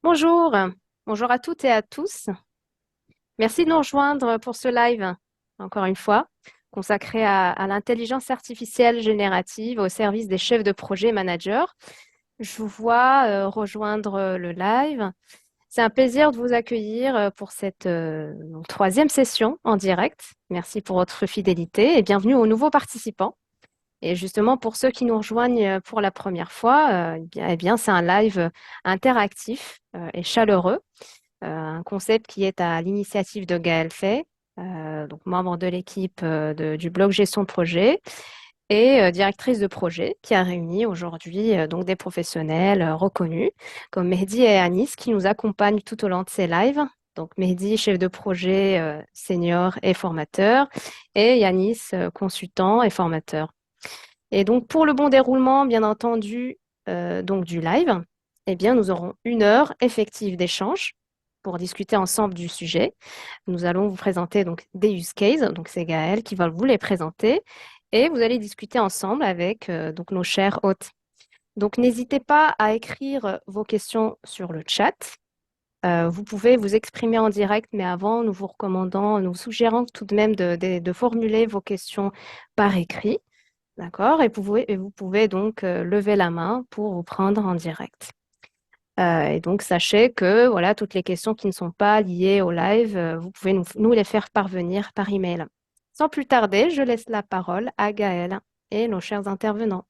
Bonjour, bonjour à toutes et à tous. Merci de nous rejoindre pour ce live, encore une fois, consacré à l'intelligence artificielle générative au service des chefs de projet et managers. Je vous vois rejoindre le live. C'est un plaisir de vous accueillir pour cette troisième session en direct. Merci pour votre fidélité et bienvenue aux nouveaux participants. Et justement, pour ceux qui nous rejoignent pour la première fois, eh bien, c'est un live interactif et chaleureux, un concept qui est à l'initiative de Gaël Fay, donc membre de l'équipe du blog Gestion de projet et directrice de projet, qui a réuni aujourd'hui donc des professionnels reconnus comme Mehdi et Anis qui nous accompagnent tout au long de ces lives. Donc Mehdi, chef de projet senior et formateur, et Yanis, consultant et formateur. Et donc, pour le bon déroulement, bien entendu, donc du live, eh bien, nous aurons 1 heure effective d'échange pour discuter ensemble du sujet. Nous allons vous présenter donc des use cases. Donc, c'est Gaël qui va vous les présenter et vous allez discuter ensemble avec donc nos chers hôtes. Donc, n'hésitez pas à écrire vos questions sur le chat. Vous pouvez vous exprimer en direct, mais avant, nous vous recommandons, nous suggérons tout de même de formuler vos questions par écrit. D'accord? Et vous pouvez donc lever la main pour vous prendre en direct. Et donc, sachez que voilà, toutes les questions qui ne sont pas liées au live, vous pouvez nous les faire parvenir par email. Sans plus tarder, je laisse la parole à Gaël et nos chers intervenants.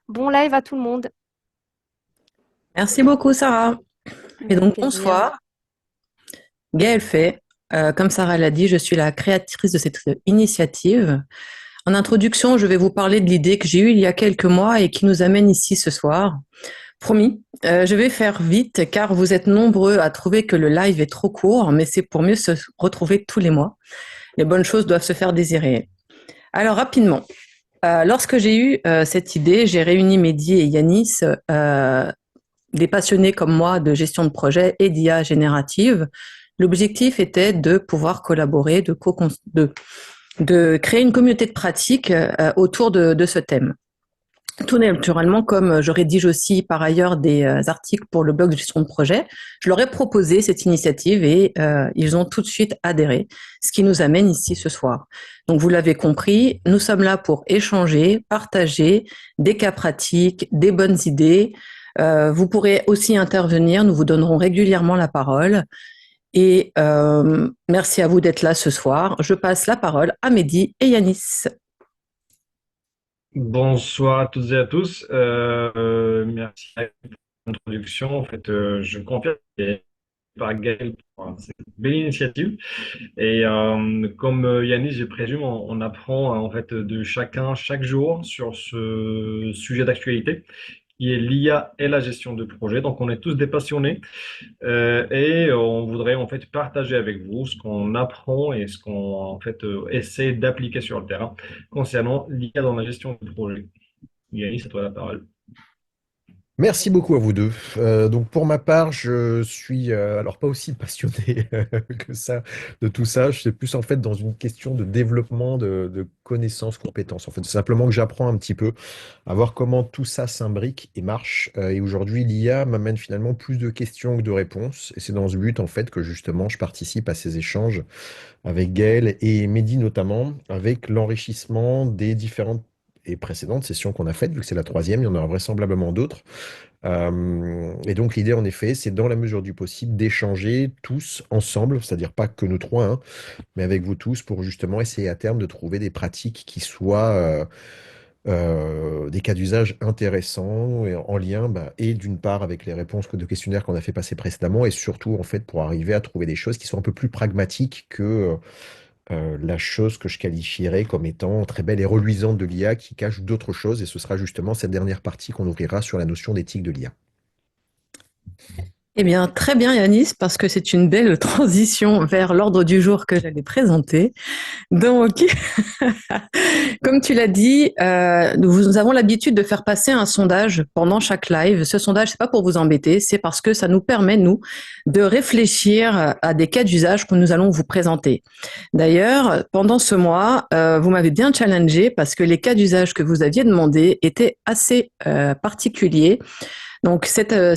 Bon live à tout le monde. Merci beaucoup, Sarah. Et Avec donc, plaisir. bonsoir. Gaëlle Fay. Comme Sarah l'a dit, je suis la créatrice de cette initiative. En introduction, je vais vous parler de l'idée que j'ai eue il y a quelques mois et qui nous amène ici ce soir. Promis, je vais faire vite car vous êtes nombreux à trouver que le live est trop court, mais c'est pour mieux se retrouver tous les mois. Les bonnes choses doivent se faire désirer. Alors, rapidement. Lorsque j'ai eu cette idée, j'ai réuni Mehdi et Yanis, des passionnés comme moi de gestion de projet et d'IA générative. L'objectif était de pouvoir collaborer, de créer une communauté de pratique autour de ce thème. Tout naturellement, comme je rédige aussi par ailleurs des articles pour le blog de gestion de projet, je leur ai proposé cette initiative et ils ont tout de suite adhéré, ce qui nous amène ici ce soir. Donc vous l'avez compris, nous sommes là pour échanger, partager des cas pratiques, des bonnes idées. Vous pourrez aussi intervenir, nous vous donnerons régulièrement la parole. Et merci à vous d'être là ce soir. Je passe la parole à Mehdi et Yanis. Bonsoir à toutes et à tous. Merci pour l'introduction. En fait, je confirme par Gaël pour cette belle initiative. Et comme Yannis, je présume, on apprend en fait de chacun chaque jour sur ce sujet d'actualité qui est l'IA et la gestion de projet. Donc, on est tous des passionnés et on voudrait en fait partager avec vous ce qu'on apprend et ce qu'on en fait essaie d'appliquer sur le terrain concernant l'IA dans la gestion de projet. Yannis, c'est toi la parole. Merci beaucoup à vous deux. Donc pour ma part, je suis alors pas aussi passionné que ça de tout ça. Je suis plus en fait dans une question de développement de connaissances, compétences. En fait, c'est simplement que j'apprends un petit peu à voir comment tout ça s'imbrique et marche. Et aujourd'hui, l'IA m'amène finalement plus de questions que de réponses. Et c'est dans ce but en fait que justement je participe à ces échanges avec Gaël et Mehdi notamment, avec l'enrichissement des différentes et précédentes sessions qu'on a faites, vu que c'est la troisième, il y en aura vraisemblablement d'autres. Et donc l'idée, en effet, c'est dans la mesure du possible d'échanger tous ensemble, c'est-à-dire pas que nous trois, hein, mais avec vous tous, pour justement essayer à terme de trouver des pratiques qui soient des cas d'usage intéressants et en lien, bah, et d'une part avec les réponses de questionnaires qu'on a fait passer précédemment, et surtout en fait pour arriver à trouver des choses qui sont un peu plus pragmatiques que la chose que je qualifierais comme étant très belle et reluisante de l'IA qui cache d'autres choses, et ce sera justement cette dernière partie qu'on ouvrira sur la notion d'éthique de l'IA. Eh bien, très bien, Yanis, parce que c'est une belle transition vers l'ordre du jour que j'allais présenter. Donc, comme tu l'as dit, nous avons l'habitude de faire passer un sondage pendant chaque live. Ce sondage, c'est pas pour vous embêter, c'est parce que ça nous permet, nous, de réfléchir à des cas d'usage que nous allons vous présenter. D'ailleurs, pendant ce mois, vous m'avez bien challengé parce que les cas d'usage que vous aviez demandés étaient assez particuliers. Donc, ce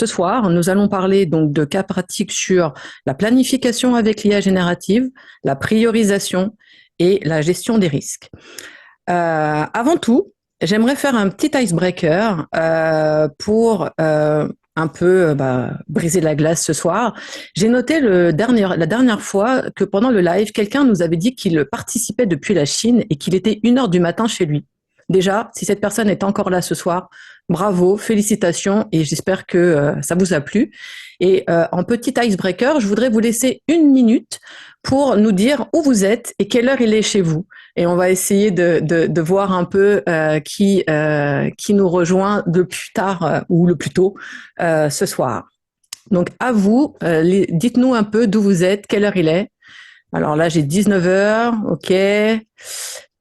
soir, nous allons parler donc de cas pratiques sur la planification avec l'IA générative, la priorisation et la gestion des risques. Avant tout, j'aimerais faire un petit icebreaker pour un peu briser la glace ce soir. J'ai noté la dernière fois que pendant le live, quelqu'un nous avait dit qu'il participait depuis la Chine et qu'il était 1h du matin chez lui. Déjà, si cette personne est encore là ce soir, bravo, félicitations et j'espère que ça vous a plu. Et en petit icebreaker, je voudrais vous laisser 1 minute pour nous dire où vous êtes et quelle heure il est chez vous. Et on va essayer de voir un peu qui nous rejoint le plus tard ou le plus tôt ce soir. Donc à vous, dites-nous un peu d'où vous êtes, quelle heure il est. Alors là, j'ai 19h, ok.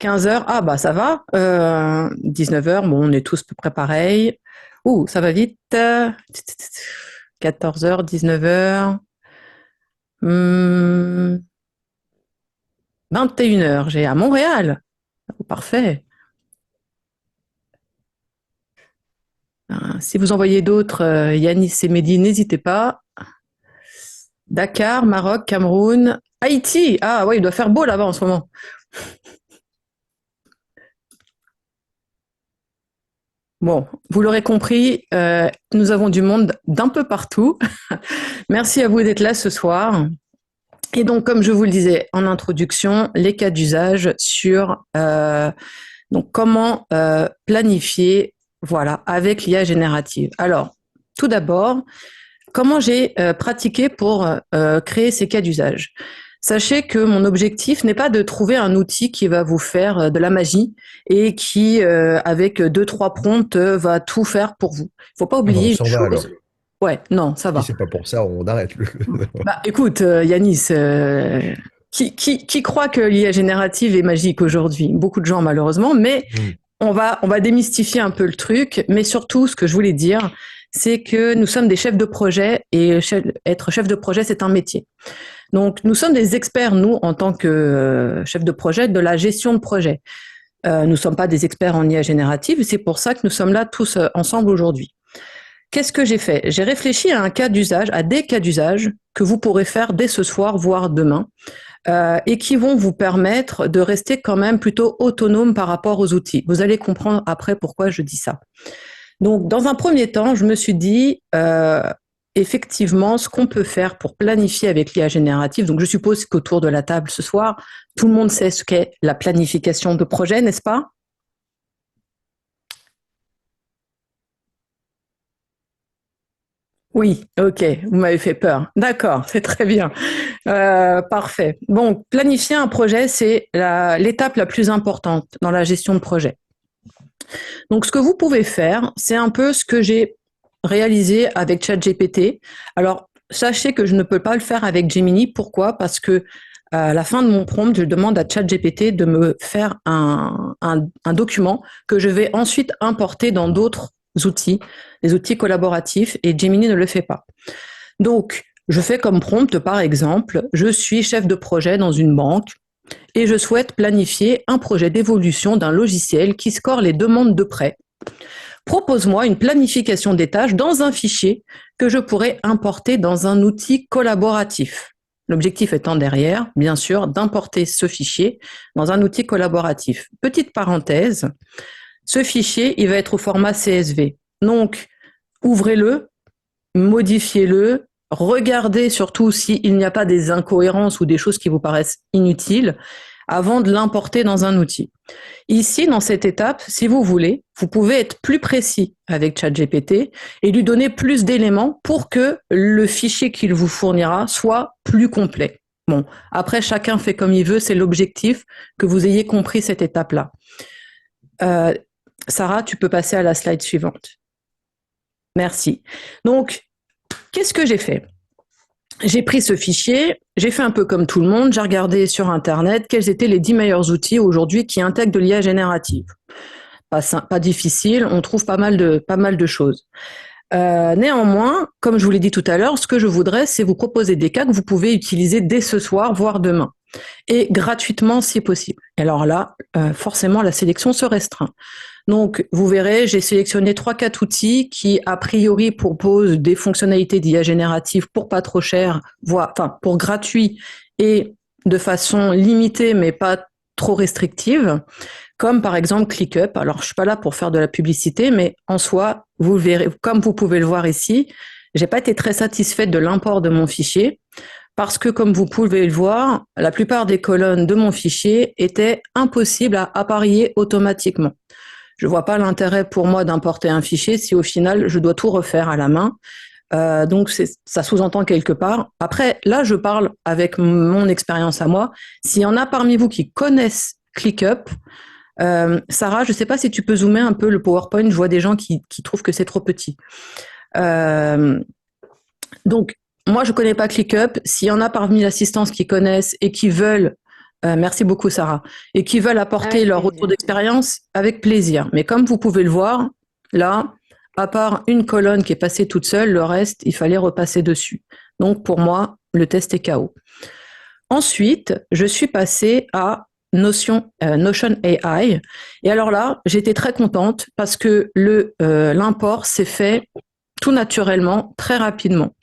15h, ah bah ça va. 19h, bon, on est tous à peu près pareil. Ouh, ça va vite. 14h, 19h. 21h, j'ai à Montréal. Parfait. Si vous envoyez d'autres, Yanis et Mehdi, n'hésitez pas. Dakar, Maroc, Cameroun, Haïti. Ah oui, il doit faire beau là-bas en ce moment. Bon, vous l'aurez compris, nous avons du monde d'un peu partout. Merci à vous d'être là ce soir. Et donc, comme je vous le disais en introduction, les cas d'usage sur donc comment planifier, voilà, avec l'IA générative. Alors, tout d'abord, comment j'ai pratiqué pour créer ces cas d'usage? Sachez que mon objectif n'est pas de trouver un outil qui va vous faire de la magie et qui, avec 2-3 prompts, va tout faire pour vous. Il ne faut pas oublier on une s'en va alors. chose. Ouais, non, ça va. Si c'est pas pour ça, on arrête. Bah, écoute, Yanis, qui croit que l'IA générative est magique aujourd'hui? Beaucoup de gens, malheureusement, mais on va démystifier un peu le truc. Mais surtout, ce que je voulais dire, c'est que nous sommes des chefs de projet et être chef de projet, c'est un métier. Donc, nous sommes des experts, nous, en tant que chefs de projet, de la gestion de projet. Nous ne sommes pas des experts en IA générative, c'est pour ça que nous sommes là tous ensemble aujourd'hui. Qu'est-ce que j'ai fait? J'ai réfléchi à des cas d'usage que vous pourrez faire dès ce soir, voire demain, et qui vont vous permettre de rester quand même plutôt autonome par rapport aux outils. Vous allez comprendre après pourquoi je dis ça. Donc, dans un premier temps, je me suis dit, effectivement, ce qu'on peut faire pour planifier avec l'IA générative. Donc, je suppose qu'autour de la table ce soir, tout le monde sait ce qu'est la planification de projet, n'est-ce pas? Oui, ok, vous m'avez fait peur. D'accord, c'est très bien. Parfait. Bon, planifier un projet, c'est l'étape la plus importante dans la gestion de projet. Donc, ce que vous pouvez faire, c'est un peu ce que j'ai réalisé avec ChatGPT. Alors, sachez que je ne peux pas le faire avec Gemini. Pourquoi? Parce que à la fin de mon prompt, je demande à ChatGPT de me faire un document que je vais ensuite importer dans d'autres outils, les outils collaboratifs, et Gemini ne le fait pas. Donc, je fais comme prompt, par exemple, je suis chef de projet dans une banque et je souhaite planifier un projet d'évolution d'un logiciel qui score les demandes de prêt. Propose-moi une planification des tâches dans un fichier que je pourrais importer dans un outil collaboratif. L'objectif étant derrière, bien sûr, d'importer ce fichier dans un outil collaboratif. Petite parenthèse, ce fichier, il va être au format CSV. Donc, ouvrez-le, modifiez-le, regardez surtout s'il n'y a pas des incohérences ou des choses qui vous paraissent inutiles avant de l'importer dans un outil. Ici, dans cette étape, si vous voulez, vous pouvez être plus précis avec ChatGPT et lui donner plus d'éléments pour que le fichier qu'il vous fournira soit plus complet. Bon, après, chacun fait comme il veut, c'est l'objectif que vous ayez compris cette étape-là. Sarah, tu peux passer à la slide suivante. Merci. Donc, qu'est-ce que j'ai fait? J'ai pris ce fichier, j'ai fait un peu comme tout le monde, j'ai regardé sur Internet quels étaient les 10 meilleurs outils aujourd'hui qui intègrent de l'IA générative. Pas difficile, on trouve pas mal de choses. Néanmoins, comme je vous l'ai dit tout à l'heure, ce que je voudrais, c'est vous proposer des cas que vous pouvez utiliser dès ce soir, voire demain, et gratuitement si possible. Et alors là, forcément, la sélection se restreint. Donc, vous verrez, j'ai sélectionné 3-4 outils qui, a priori, proposent des fonctionnalités d'IA générative pour pas trop cher, voire, enfin, pour gratuit et de façon limitée, mais pas trop restrictive, comme par exemple ClickUp. Alors, je suis pas là pour faire de la publicité, mais en soi, vous verrez, comme vous pouvez le voir ici, j'ai pas été très satisfaite de l'import de mon fichier parce que, comme vous pouvez le voir, la plupart des colonnes de mon fichier étaient impossibles à apparier automatiquement. Je vois pas l'intérêt pour moi d'importer un fichier si au final je dois tout refaire à la main. Donc ça sous-entend quelque part. Après, là, je parle avec mon expérience à moi. S'il y en a parmi vous qui connaissent ClickUp, Sarah, je ne sais pas si tu peux zoomer un peu le PowerPoint. Je vois des gens qui trouvent que c'est trop petit. Donc, moi, je ne connais pas ClickUp. S'il y en a parmi l'assistance qui connaissent et qui veulent, merci beaucoup Sarah, et qui veulent apporter leur retour d'expérience, avec plaisir. Mais comme vous pouvez le voir, là, à part une colonne qui est passée toute seule, le reste, il fallait repasser dessus. Donc, pour moi, le test est KO. Ensuite, je suis passée à Notion AI. Et alors là, j'étais très contente parce que l'import s'est fait tout naturellement, très rapidement.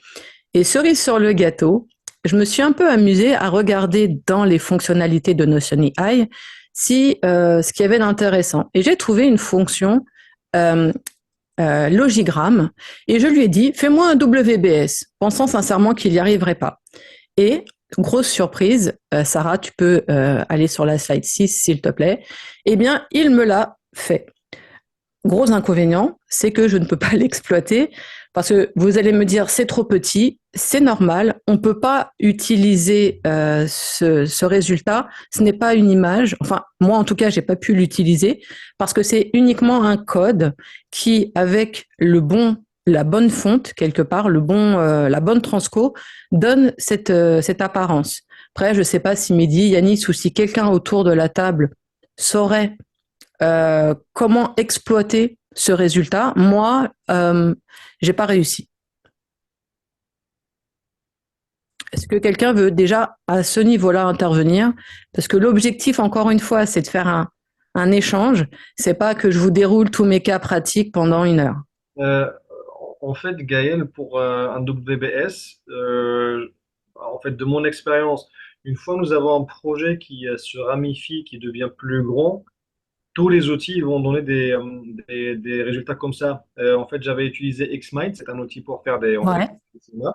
Et cerise sur le gâteau, je me suis un peu amusée à regarder dans les fonctionnalités de Notion AI ce qu'il y avait d'intéressant. Et j'ai trouvé une fonction logigramme et je lui ai dit, fais-moi un WBS, pensant sincèrement qu'il n'y arriverait pas. Et grosse surprise, Sarah, tu peux aller sur la slide 6, s'il te plaît. Eh bien, il me l'a fait. Gros inconvénient, c'est que je ne peux pas l'exploiter parce que vous allez me dire c'est trop petit, c'est normal, on ne peut pas utiliser ce résultat, ce n'est pas une image, enfin moi en tout cas j'ai pas pu l'utiliser parce que c'est uniquement un code qui avec la bonne fonte quelque part, la bonne transco donne cette apparence. Après je ne sais pas si Mehdi, Yanis ou si quelqu'un autour de la table saurait comment exploiter ce résultat. Moi, j'ai pas réussi. Est-ce que quelqu'un veut déjà à ce niveau-là intervenir? Parce que l'objectif, encore une fois, c'est de faire un échange. C'est pas que je vous déroule tous mes cas pratiques pendant 1 heure. En fait, Gaël, pour un WBS, en fait, de mon expérience, une fois nous avons un projet qui se ramifie, qui devient plus grand, tous les outils vont donner des résultats comme ça. En fait, j'avais utilisé Xmind, c'est un outil pour faire en fait, Ouais,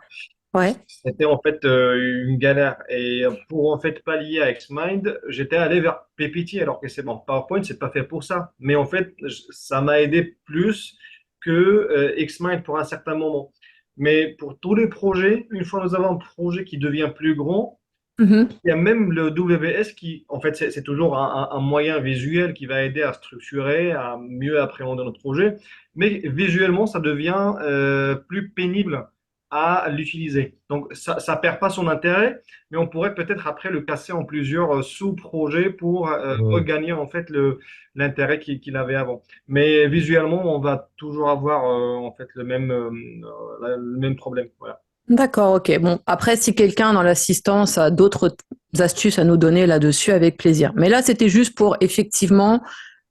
ouais. c'était en fait une galère. Et pour en fait pallier à Xmind, j'étais allé vers PPT, alors que c'est bon, PowerPoint, c'est pas fait pour ça. Mais en fait, ça m'a aidé plus que Xmind pour un certain moment. Mais pour tous les projets, une fois nous avons un projet qui devient plus grand, Mhm. il y a même le WBS qui, en fait, c'est toujours un moyen visuel qui va aider à structurer, à mieux appréhender notre projet. Mais visuellement, ça devient plus pénible à l'utiliser. Donc, ça perd pas son intérêt, mais on pourrait peut-être après le casser en plusieurs sous-projets pour regagner en fait l'intérêt qu'il avait avant. Mais visuellement, on va toujours avoir en fait le même problème. Voilà. D'accord, ok. Bon, après, si quelqu'un dans l'assistance a d'autres astuces à nous donner là-dessus, avec plaisir. Mais là, c'était juste pour effectivement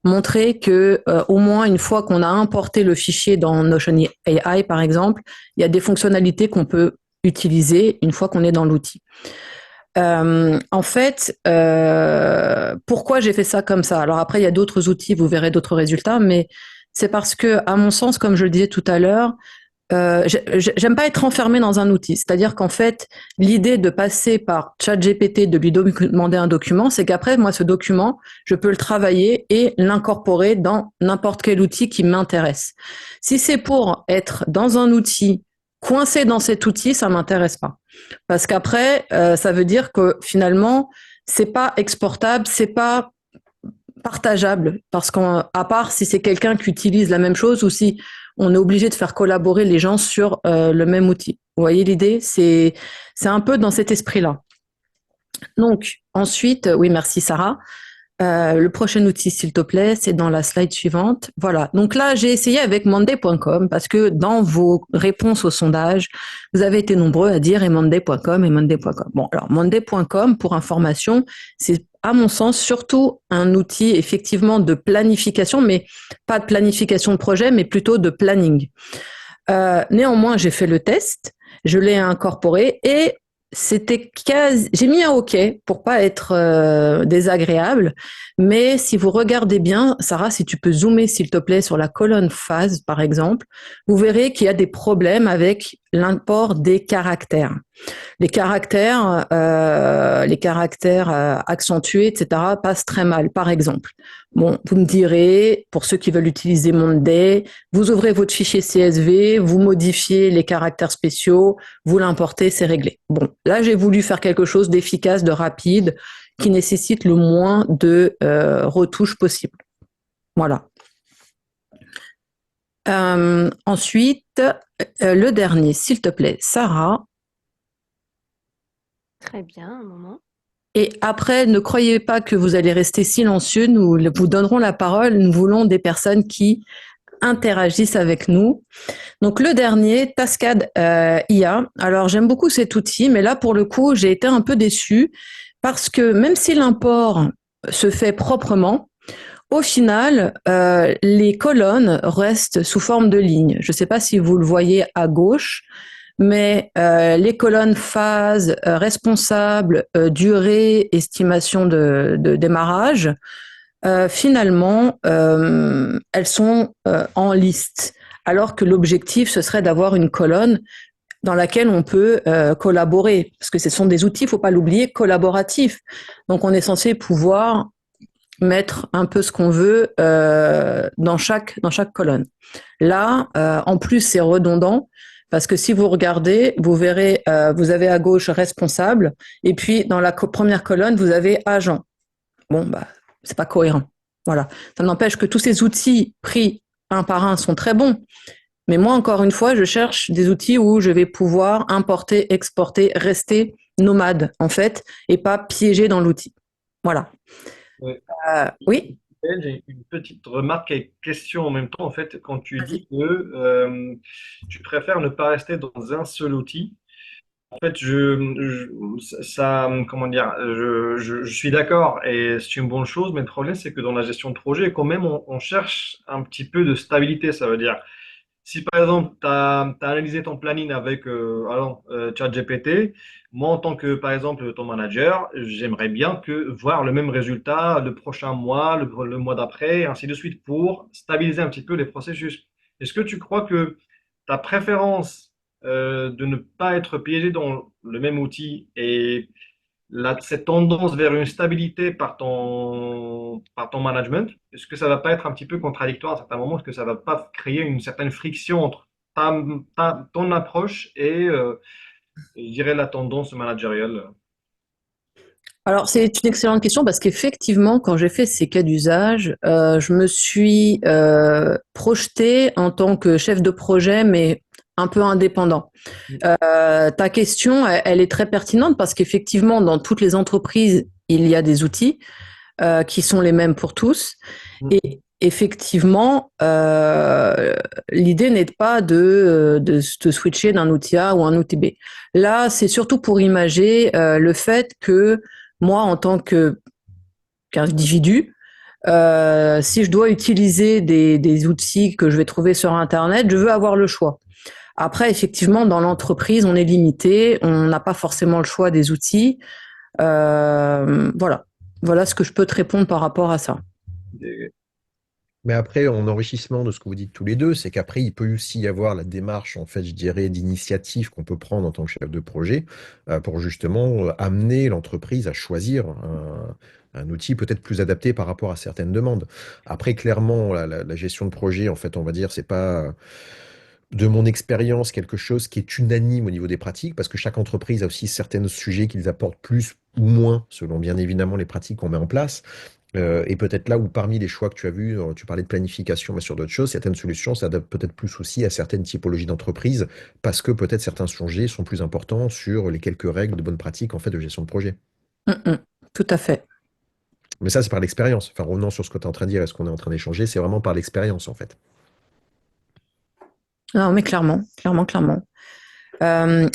montrer que au moins une fois qu'on a importé le fichier dans Notion AI, par exemple, il y a des fonctionnalités qu'on peut utiliser une fois qu'on est dans l'outil. En fait, pourquoi j'ai fait ça comme ça? Alors après, il y a d'autres outils, vous verrez d'autres résultats, mais c'est parce que, à mon sens, comme je le disais tout à l'heure, j'aime pas être enfermé dans un outil. C'est-à-dire qu'en fait, l'idée de passer par ChatGPT, de lui demander un document, c'est qu'après, moi, ce document, je peux le travailler et l'incorporer dans n'importe quel outil qui m'intéresse. Si c'est pour être dans un outil, coincé dans cet outil, ça m'intéresse pas. Parce qu'après, ça veut dire que finalement, c'est pas exportable, c'est pas partageable. Parce qu'à part si c'est quelqu'un qui utilise la même chose ou si on est obligé de faire collaborer les gens sur le même outil. Vous voyez l'idée? C'est un peu dans cet esprit-là. Donc, ensuite, oui, merci Sarah. Le prochain outil, s'il te plaît, c'est dans la slide suivante. Voilà. Donc là, j'ai essayé avec Monday.com parce que dans vos réponses au sondage, vous avez été nombreux à dire et Monday.com et Monday.com. Bon, alors Monday.com, pour information, c'est à mon sens surtout un outil effectivement de planification, mais pas de planification de projet, mais plutôt de planning. Néanmoins, j'ai fait le test, je l'ai incorporé et j'ai mis un OK pour pas être désagréable, mais si vous regardez bien, Sarah, si tu peux zoomer s'il te plaît sur la colonne phase par exemple, vous verrez qu'il y a des problèmes avec l'import des caractères. Les caractères accentués, etc., passent très mal. Par exemple, bon, vous me direz, pour ceux qui veulent utiliser Monday, vous ouvrez votre fichier CSV, vous modifiez les caractères spéciaux, vous l'importez, c'est réglé. Bon, là, j'ai voulu faire quelque chose d'efficace, de rapide, qui nécessite le moins de retouches possible. Voilà. Ensuite, le dernier, s'il te plaît, Sarah. Très bien, un moment. Et après, ne croyez pas que vous allez rester silencieux. Nous vous donnerons la parole. Nous voulons des personnes qui interagissent avec nous. Donc, le dernier, Tascade IA. Alors, j'aime beaucoup cet outil, mais là, pour le coup, j'ai été un peu déçue parce que même si l'import se fait proprement, au final, les colonnes restent sous forme de lignes. Je ne sais pas si vous le voyez à gauche, mais les colonnes phase, responsable, durée, estimation de démarrage, finalement, elles sont en liste. Alors que l'objectif, ce serait d'avoir une colonne dans laquelle on peut collaborer. Parce que ce sont des outils, il ne faut pas l'oublier, collaboratifs. Donc, on est censé pouvoir mettre un peu ce qu'on veut dans chaque colonne. Là, en plus, c'est redondant parce que si vous regardez, vous verrez, vous avez à gauche responsable et puis dans la première colonne, vous avez agent. Bon, bah, c'est pas cohérent. Voilà. Ça n'empêche que tous ces outils pris un par un sont très bons. Mais moi, encore une fois, je cherche des outils où je vais pouvoir importer, exporter, rester nomade, en fait, et pas piégé dans l'outil. Voilà. Ouais. Oui. J'ai une petite remarque et question en même temps. En fait, quand tu dis que tu préfères ne pas rester dans un seul outil, en fait, comment dire, je suis d'accord et c'est une bonne chose, mais le problème, c'est que dans la gestion de projet, quand même, on cherche un petit peu de stabilité. Ça veut dire, si par exemple, tu as analysé ton planning avec ChatGPT, moi en tant que par exemple ton manager, j'aimerais bien voir le même résultat le prochain mois, le mois d'après, et ainsi de suite, pour stabiliser un petit peu les processus. Est-ce que tu crois que ta préférence de ne pas être piégé dans le même outil et cette tendance vers une stabilité par ton management, est-ce que ça va pas être un petit peu contradictoire à certains moments? Est-ce que ça va pas créer une certaine friction entre ton approche et, je dirais, la tendance managériale? Alors, c'est une excellente question parce qu'effectivement, quand j'ai fait ces cas d'usage, je me suis projetée en tant que chef de projet, mais un peu indépendant. Ta question, elle est très pertinente parce qu'effectivement, dans toutes les entreprises, il y a des outils qui sont les mêmes pour tous. Et effectivement, l'idée n'est pas de switcher d'un outil A ou un outil B. Là, c'est surtout pour imager le fait que moi, en tant qu'individu, si je dois utiliser des outils que je vais trouver sur Internet, je veux avoir le choix. Après, effectivement, dans l'entreprise, on est limité, on n'a pas forcément le choix des outils. Voilà. Voilà ce que je peux te répondre par rapport à ça. Mais après, en enrichissement de ce que vous dites tous les deux, c'est qu'après, il peut aussi y avoir la démarche, en fait, je dirais, d'initiative qu'on peut prendre en tant que chef de projet pour justement amener l'entreprise à choisir un outil peut-être plus adapté par rapport à certaines demandes. Après, clairement, la gestion de projet, en fait, on va dire, c'est pas de mon expérience quelque chose qui est unanime au niveau des pratiques, parce que chaque entreprise a aussi certains sujets qu'ils apportent plus ou moins, selon bien évidemment les pratiques qu'on met en place. Et peut-être là où parmi les choix que tu as vus, tu parlais de planification, mais sur d'autres choses, certaines solutions s'adaptent peut-être plus aussi à certaines typologies d'entreprises, parce que peut-être certains sujets sont plus importants sur les quelques règles de bonne pratique en fait de gestion de projet. Tout à fait. Mais ça, c'est par l'expérience. Enfin, revenant sur ce que tu es en train de dire et ce qu'on est en train d'échanger, c'est vraiment par l'expérience, en fait. Non, mais clairement, clairement, clairement.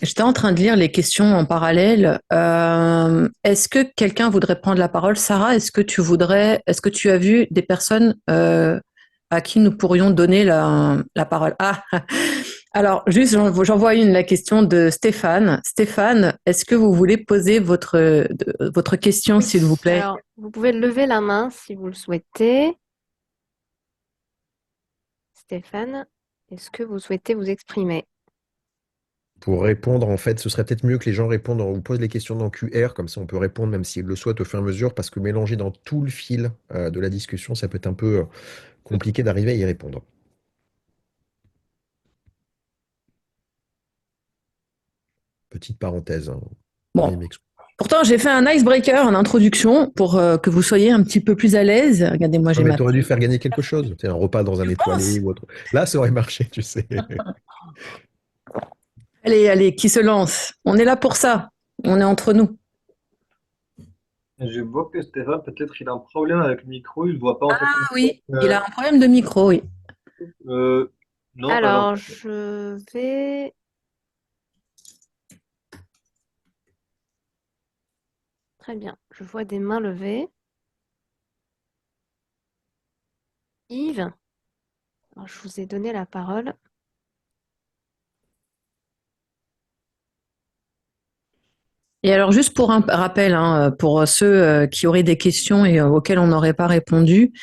J'étais en train de lire les questions en parallèle. Est-ce que quelqu'un voudrait prendre la parole? Sarah, est-ce que tu as vu des personnes à qui nous pourrions donner la parole? Ah, alors juste, j'en vois une, la question de Stéphane. Stéphane, est-ce que vous voulez poser votre question, Oui, s'il vous plaît? alors vous pouvez lever la main si vous le souhaitez. Stéphane, est-ce que vous souhaitez vous exprimer? Pour répondre, en fait, ce serait peut-être mieux que les gens répondent ou posent les questions dans QR, comme ça on peut répondre même s'ils le souhaitent au fur et à mesure, parce que mélanger dans tout le fil de la discussion, ça peut être un peu compliqué d'arriver à y répondre. Petite parenthèse, hein. Veuillez Bon, m'excuser. pourtant j'ai fait un icebreaker en introduction pour que vous soyez un petit peu plus à l'aise. Regardez-moi, Ouais, j'ai mais ma tu aurais dû faire gagner quelque chose. Tu sais, un repas dans un Je étoilé pense. ou autre. Là, ça aurait marché, tu sais. Allez, allez, qui se lance? On est là pour ça. On est entre nous. Je vois que Stéphane, peut-être il a un problème avec le micro, il ne voit pas en fait. Ah oui, il a un problème de micro, oui. Euh, non, pas Alors, l'entendre. je vais... Très bien, je vois des mains levées. Yves, alors, je vous ai donné la parole. Et alors, juste pour un rappel, hein, pour ceux qui auraient des questions et auxquelles on n'aurait pas répondu,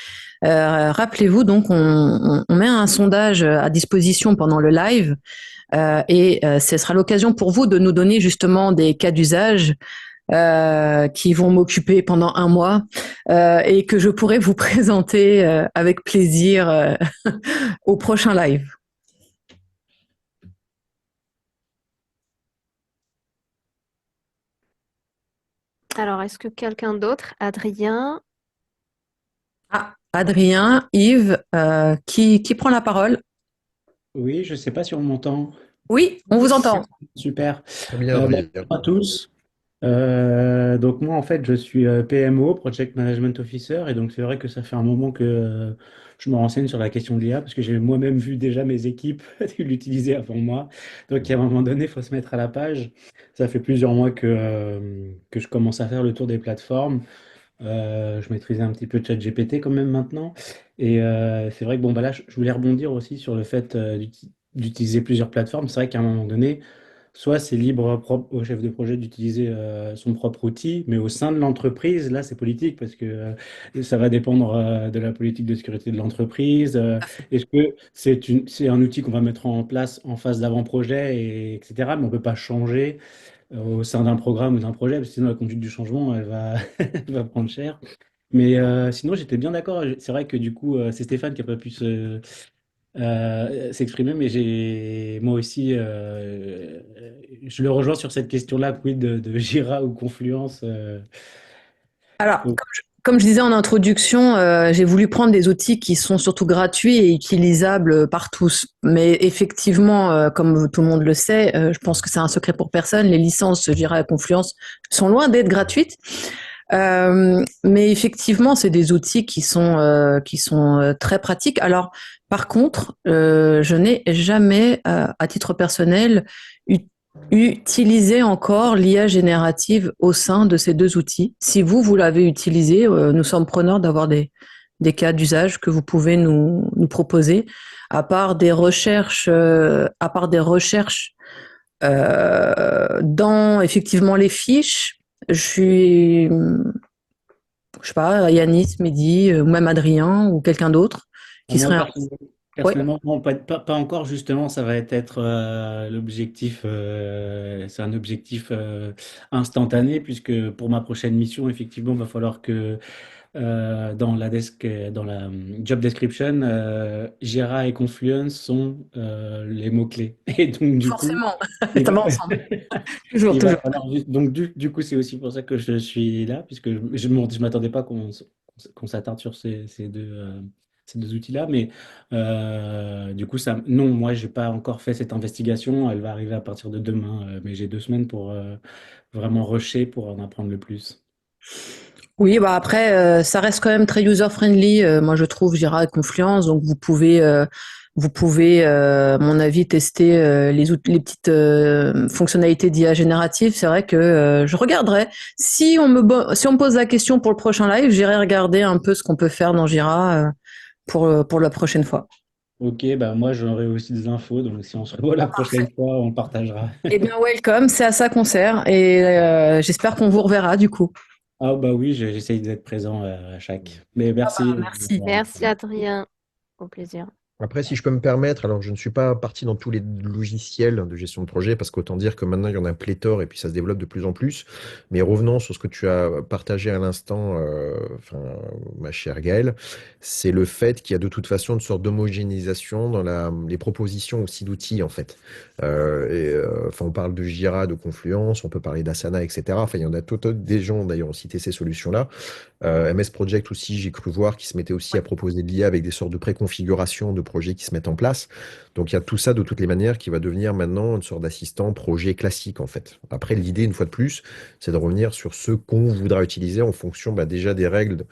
rappelez-vous donc, on met un sondage à disposition pendant le live et ce sera l'occasion pour vous de nous donner justement des cas d'usage qui vont m'occuper pendant un mois et que je pourrai vous présenter avec plaisir au prochain live. Alors, est-ce que quelqu'un d'autre, Adrien? Ah, Adrien, Yves, qui prend la parole? Oui, je ne sais pas si on m'entend. Oui, on vous entend. Super. Très bien, Adrien. Bonjour à tous. Donc moi, en fait, je suis PMO, Project Management Officer, et donc c'est vrai que ça fait un moment que je me renseigne sur la question de l'IA, parce que j'ai moi-même vu déjà mes équipes l'utiliser avant moi. Donc à un moment donné, il faut se mettre à la page. Ça fait plusieurs mois que je commence à faire le tour des plateformes. Je maîtrisais un petit peu ChatGPT quand même maintenant. Et c'est vrai que bon, bah là, je voulais rebondir aussi sur le fait d'utiliser plusieurs plateformes. C'est vrai qu'à un moment donné, soit c'est libre propre au chef de projet d'utiliser son propre outil, mais au sein de l'entreprise, là, c'est politique parce que ça va dépendre de la politique de sécurité de l'entreprise. Est-ce que c'est un outil qu'on va mettre en place en phase d'avant-projet, etc. Mais on ne peut pas changer au sein d'un programme ou d'un projet, parce que sinon la conduite du changement, elle va, elle va prendre cher. Mais sinon, j'étais bien d'accord. C'est vrai que du coup, c'est Stéphane qui n'a pas pu s'exprimer, mais moi aussi, je le rejoins sur cette question-là, quid de Jira ou Confluence. Alors, Donc, comme je disais en introduction, j'ai voulu prendre des outils qui sont surtout gratuits et utilisables par tous. Mais effectivement, comme tout le monde le sait, je pense que c'est un secret pour personne, les licences Jira et Confluence sont loin d'être gratuites. Mais effectivement, c'est des outils qui sont très pratiques. Alors, par contre, je n'ai jamais, à titre personnel, utilisé encore l'IA générative au sein de ces deux outils. Si vous l'avez utilisé, nous sommes preneurs d'avoir des cas d'usage que vous pouvez nous proposer, à part des recherches dans effectivement les fiches. Je sais pas, Yanis, Mehdi, ou même Adrien, ou quelqu'un d'autre qui moi, serait un... Ouais, personnellement, non, pas encore, justement, ça va être l'objectif, c'est un objectif instantané, puisque pour ma prochaine mission, effectivement, il va falloir que dans la job description, Jira et Confluence sont les mots-clés. Et donc, du coup, forcément, il ça va, va ensemble. Toujours, il va toujours. falloir donc, du coup, c'est aussi pour ça que je suis là, puisque je m'attendais pas qu'on s'attarde sur ces deux outils-là. Mais du coup, non, moi, j'ai pas encore fait cette investigation. Elle va arriver à partir de demain, mais j'ai 2 semaines pour vraiment rusher pour en apprendre le plus. Oui, bah après, ça reste quand même très user-friendly. Moi, je trouve Jira et Confluence, donc vous pouvez, à mon avis, tester les petites fonctionnalités d'IA générative. C'est vrai que je regarderai. Si on me pose la question pour le prochain live, j'irai regarder un peu ce qu'on peut faire dans Jira pour la prochaine fois. Ok, bah moi j'aurai aussi des infos, donc si on se revoit la prochaine fois, on partagera. Eh bien, welcome, c'est à ça qu'on sert et j'espère qu'on vous reverra du coup. Ah bah oui, j'essaye d'être présent à chaque. Mais merci. Merci. Merci Adrien, au plaisir. Après, si je peux me permettre, alors je ne suis pas parti dans tous les logiciels de gestion de projet, parce qu'autant dire que maintenant il y en a pléthore et puis ça se développe de plus en plus. Mais revenons sur ce que tu as partagé à l'instant, enfin, ma chère Gaëlle, c'est le fait qu'il y a de toute façon une sorte d'homogénéisation dans les propositions aussi d'outils en fait. Enfin, on parle de Jira, de Confluence, on peut parler d'Asana, etc. Enfin, il y en a des gens d'ailleurs ont cité ces solutions-là. MS Project aussi, j'ai cru voir qu'ils se mettaient aussi à proposer de l'IA avec des sortes de préconfiguration de projets qui se mettent en place. Donc il y a tout ça de toutes les manières qui va devenir maintenant une sorte d'assistant projet classique en fait. Après, l'idée, une fois de plus, c'est de revenir sur ce qu'on voudra utiliser en fonction déjà des règles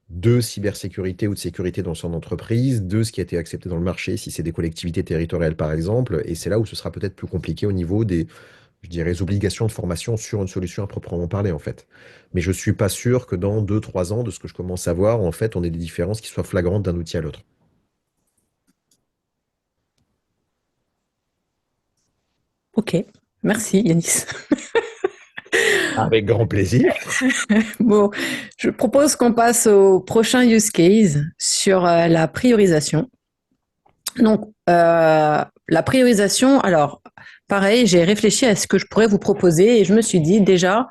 de cybersécurité ou de sécurité dans son entreprise, de ce qui a été accepté dans le marché, si c'est des collectivités territoriales par exemple, et c'est là où ce sera peut-être plus compliqué au niveau des, je dirais, obligations de formation sur une solution à proprement parler, en fait. Mais je suis pas sûr que dans 2, 3 ans, de ce que je commence à voir, en fait, on ait des différences qui soient flagrantes d'un outil à l'autre. Ok, merci Yanis. Avec grand plaisir. Bon, je propose qu'on passe au prochain use case sur la priorisation. Donc, la priorisation, alors, pareil, j'ai réfléchi à ce que je pourrais vous proposer et je me suis dit déjà,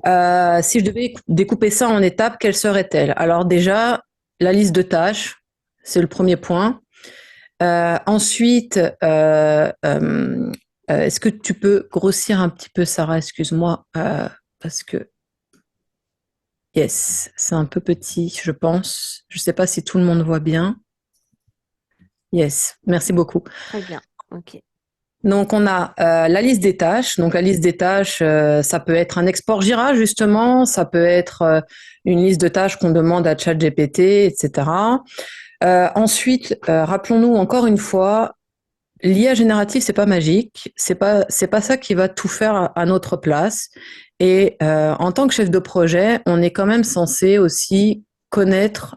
si je devais découper ça en étapes, quelle serait-elle? Alors déjà, la liste de tâches, c'est le premier point. Ensuite, est-ce que tu peux grossir un petit peu, Sarah? Excuse-moi, parce que yes, c'est un peu petit, je pense. Je ne sais pas si tout le monde voit bien. Yes, merci beaucoup. Très bien, ok. Donc, on a la liste des tâches. Donc, la liste des tâches, ça peut être un export Jira, justement. Ça peut être une liste de tâches qu'on demande à ChatGPT, etc. Ensuite, rappelons-nous encore une fois, l'IA générative, c'est pas magique. C'est pas ça qui va tout faire à notre place. Et en tant que chef de projet, on est quand même censé aussi connaître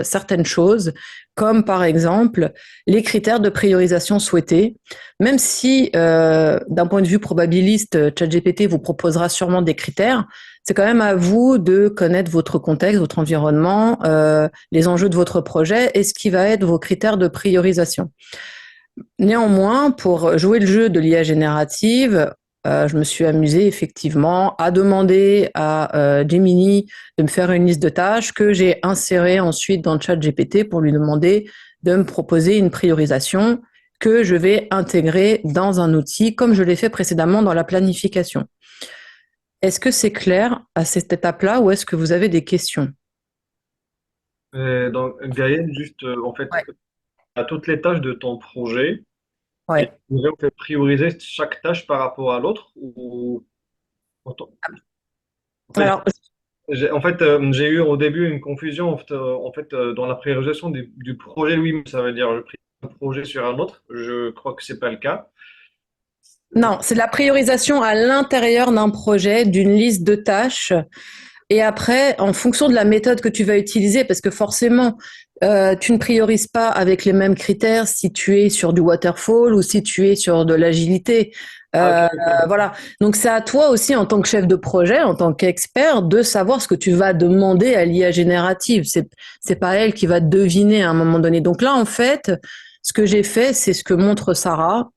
certaines choses, comme par exemple les critères de priorisation souhaités. Même si, d'un point de vue probabiliste, ChatGPT vous proposera sûrement des critères, c'est quand même à vous de connaître votre contexte, votre environnement, les enjeux de votre projet et ce qui va être vos critères de priorisation. Néanmoins, pour jouer le jeu de l'IA générative, je me suis amusée effectivement à demander à Gemini de me faire une liste de tâches que j'ai insérée ensuite dans ChatGPT pour lui demander de me proposer une priorisation que je vais intégrer dans un outil comme je l'ai fait précédemment dans la planification. Est-ce que c'est clair à cette étape-là ou est-ce que vous avez des questions? Donc, Gaël, juste, en fait, Ouais. à toutes les tâches de ton projet, et Ouais. tu voudrais en fait prioriser chaque tâche par rapport à l'autre ou en fait, Alors, j'ai eu au début une confusion dans la priorisation du projet lui-même. Ça veut dire je prie un projet sur un autre. Je crois que c'est pas le cas. non, c'est la priorisation à l'intérieur d'un projet, d'une liste de tâches. Et après, en fonction de la méthode que tu vas utiliser, parce que forcément, tu ne priorises pas avec les mêmes critères si tu es sur du waterfall ou si tu es sur de l'agilité. Ah, ok, Euh, ok. voilà. Donc c'est à toi aussi, en tant que chef de projet, en tant qu'expert, de savoir ce que tu vas demander à l'IA générative. C'est pas elle qui va deviner à un moment donné. Donc là, en fait, ce que j'ai fait, c'est ce que montre Sarah.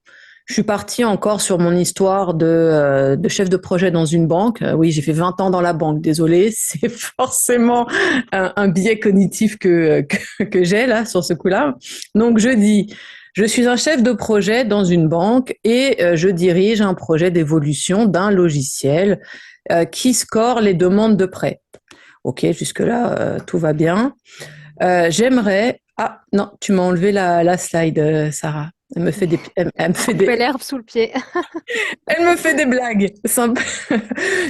Je suis partie encore sur mon histoire de chef de projet dans une banque. Oui, j'ai fait 20 ans dans la banque. Désolée, c'est forcément un biais cognitif que j'ai là sur ce coup-là. Donc je dis, je suis un chef de projet dans une banque et je dirige un projet d'évolution d'un logiciel qui score les demandes de prêt. Ok, jusque-là, tout va bien. J'aimerais... Ah non, tu m'as enlevé la slide, Sarah. Elle me fait des, elle me fait Couper l'herbe sous le pied. elle me fait des blagues.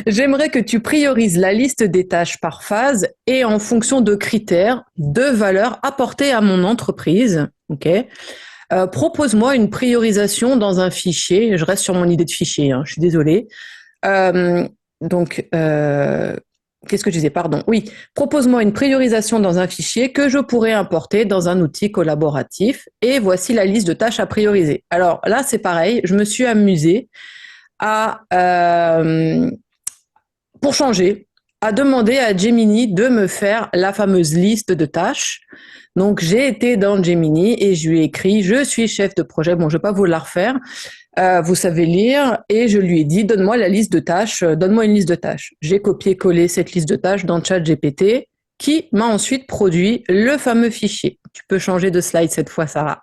J'aimerais que tu priorises la liste des tâches par phase et en fonction de critères, de valeurs apportées à mon entreprise. Ok. Propose-moi une priorisation dans un fichier. Je reste sur mon idée de fichier, hein, je suis désolée. Euh, donc, qu'est-ce que je disais? Pardon. Oui, propose-moi une priorisation dans un fichier que je pourrais importer dans un outil collaboratif. Et voici la liste de tâches à prioriser. Alors là, c'est pareil. Je me suis amusée à, pour changer, à demander à Gemini de me faire la fameuse liste de tâches. Donc, j'ai été dans Gemini et je lui ai écrit, je suis chef de projet. Bon, je ne vais pas vous la refaire. Vous savez lire. Et je lui ai dit, donne-moi la liste de tâches, donne-moi une liste de tâches. J'ai copié-collé cette liste de tâches dans ChatGPT qui m'a ensuite produit le fameux fichier. Tu peux changer de slide cette fois, Sarah.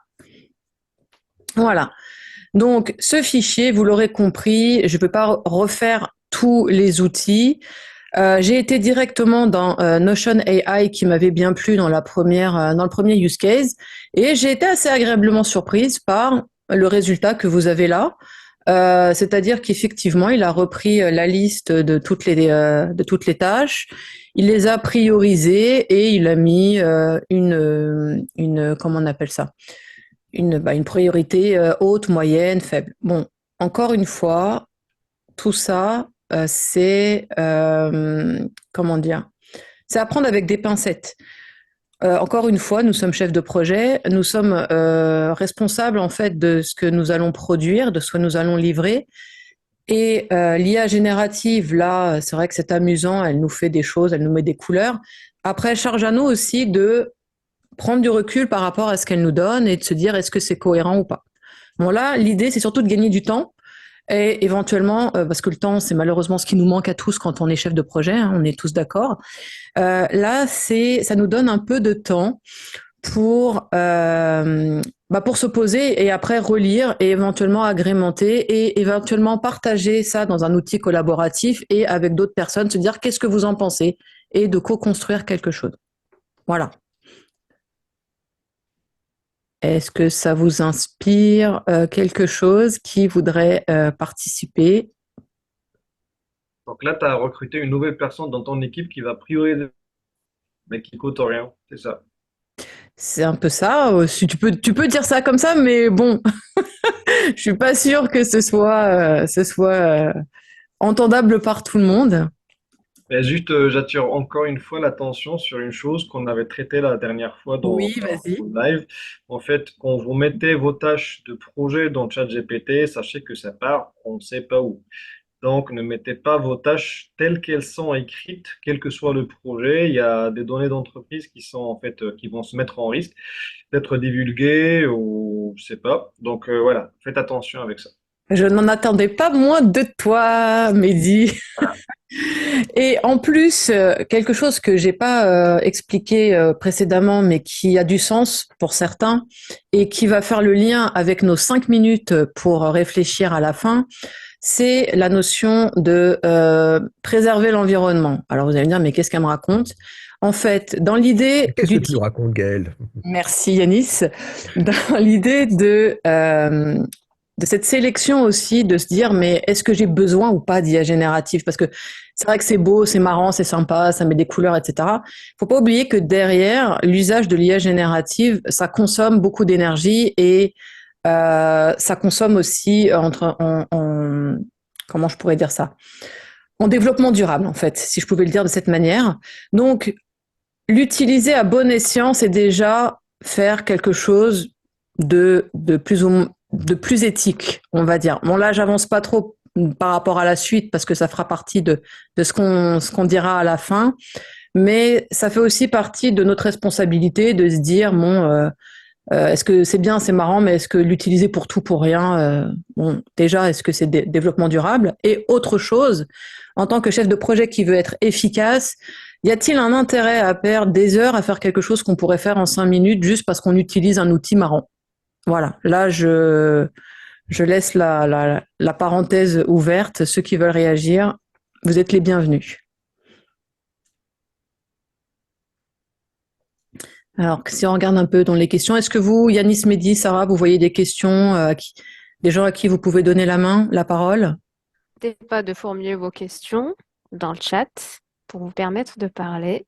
Voilà. Donc, ce fichier, vous l'aurez compris, je ne peux pas refaire tous les outils. J'ai été directement dans Notion AI qui m'avait bien plu dans dans le premier use case, et j'ai été assez agréablement surprise par le résultat que vous avez là. C'est-à-dire qu'effectivement, il a repris la liste de toutes les tâches, il les a priorisées et il a mis comment on appelle ça? Une priorité haute, moyenne, faible. Bon, encore une fois, tout ça, c'est comment dire? C'est à prendre avec des pincettes. Encore une fois, nous sommes chefs de projet, nous sommes responsables en fait de ce que nous allons produire, de ce que nous allons livrer. Et l'IA générative, là, c'est vrai que c'est amusant, elle nous fait des choses, elle nous met des couleurs. Après, charge à nous aussi de prendre du recul par rapport à ce qu'elle nous donne et de se dire est-ce que c'est cohérent ou pas. Bon là, l'idée, c'est surtout de gagner du temps et éventuellement, parce que le temps, c'est malheureusement ce qui nous manque à tous quand on est chef de projet, hein, on est tous d'accord. Là, ça nous donne un peu de temps pour se poser et après relire et éventuellement agrémenter et éventuellement partager ça dans un outil collaboratif et avec d'autres personnes, se dire qu'est-ce que vous en pensez et de co-construire quelque chose. Voilà. Est-ce que ça vous inspire quelque chose qui voudrait participer? Donc là, tu as recruté une nouvelle personne dans ton équipe qui va prioriser, mais qui coûte rien, c'est ça. C'est un peu ça. Si tu peux dire ça comme ça, mais bon, je suis pas sûre que ce soit entendable par tout le monde. Et juste, j'attire encore une fois l'attention sur une chose qu'on avait traitée la dernière fois Oui, dans vas-y. le live. En fait, quand vous mettez vos tâches de projet dans ChatGPT, sachez que ça part, on ne sait pas où. Donc, ne mettez pas vos tâches telles qu'elles sont écrites, quel que soit le projet. Il y a des données d'entreprise qui sont en fait, qui vont se mettre en risque d'être divulguées ou je sais pas. Donc, voilà, faites attention avec ça. Je n'en attendais pas moins de toi, Mehdi. Et en plus, quelque chose que j'ai pas expliqué précédemment, mais qui a du sens pour certains et qui va faire le lien avec nos 5 minutes pour réfléchir à la fin, c'est la notion de préserver l'environnement. Alors vous allez me dire, mais qu'est-ce qu'elle me raconte? En fait, dans l'idée Qu'est-ce que tu nous racontes, Gaël? Merci Yanis, dans l'idée de cette sélection aussi, de se dire, mais est-ce que j'ai besoin ou pas d'IA générative? Parce que c'est vrai que c'est beau, c'est marrant, c'est sympa, ça met des couleurs, etc. Faut pas oublier que derrière, l'usage de l'IA générative, ça consomme beaucoup d'énergie et ça consomme aussi comment je pourrais dire ça? En développement durable, en fait, si je pouvais le dire de cette manière. Donc, l'utiliser à bon escient, c'est déjà faire quelque chose de plus éthique, on va dire. Bon, là, j'avance pas trop par rapport à la suite parce que ça fera partie de ce qu'on dira à la fin. Mais ça fait aussi partie de notre responsabilité de se dire, bon, est-ce que c'est bien, c'est marrant, mais est-ce que l'utiliser pour tout, pour rien, bon, déjà, est-ce que c'est développement durable? Et autre chose, en tant que chef de projet qui veut être efficace, y a-t-il un intérêt à perdre des heures à faire quelque chose qu'on pourrait faire en 5 minutes juste parce qu'on utilise un outil marrant? Voilà, là, je laisse la parenthèse ouverte. Ceux qui veulent réagir, vous êtes les bienvenus. Alors, si on regarde un peu dans les questions, est-ce que vous, Yanis, Mehdi, Sarah, vous voyez des questions, des gens à qui vous pouvez donner la parole? N'hésitez pas de formuler vos questions dans le chat pour vous permettre de parler.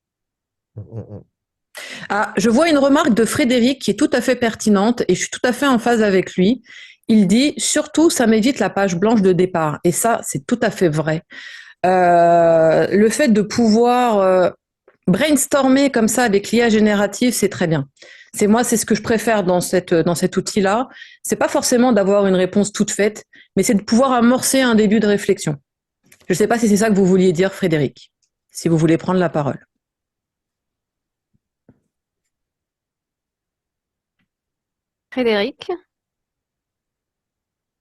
Ah, je vois une remarque de Frédéric qui est tout à fait pertinente et je suis tout à fait en phase avec lui. Il dit, surtout, ça m'évite la page blanche de départ. Et ça, c'est tout à fait vrai. Le fait de pouvoir brainstormer comme ça avec l'IA générative, c'est très bien. C'est ce que je préfère dans cet outil-là. C'est pas forcément d'avoir une réponse toute faite, mais c'est de pouvoir amorcer un début de réflexion. Je ne sais pas si c'est ça que vous vouliez dire, Frédéric, si vous voulez prendre la parole. Frédéric,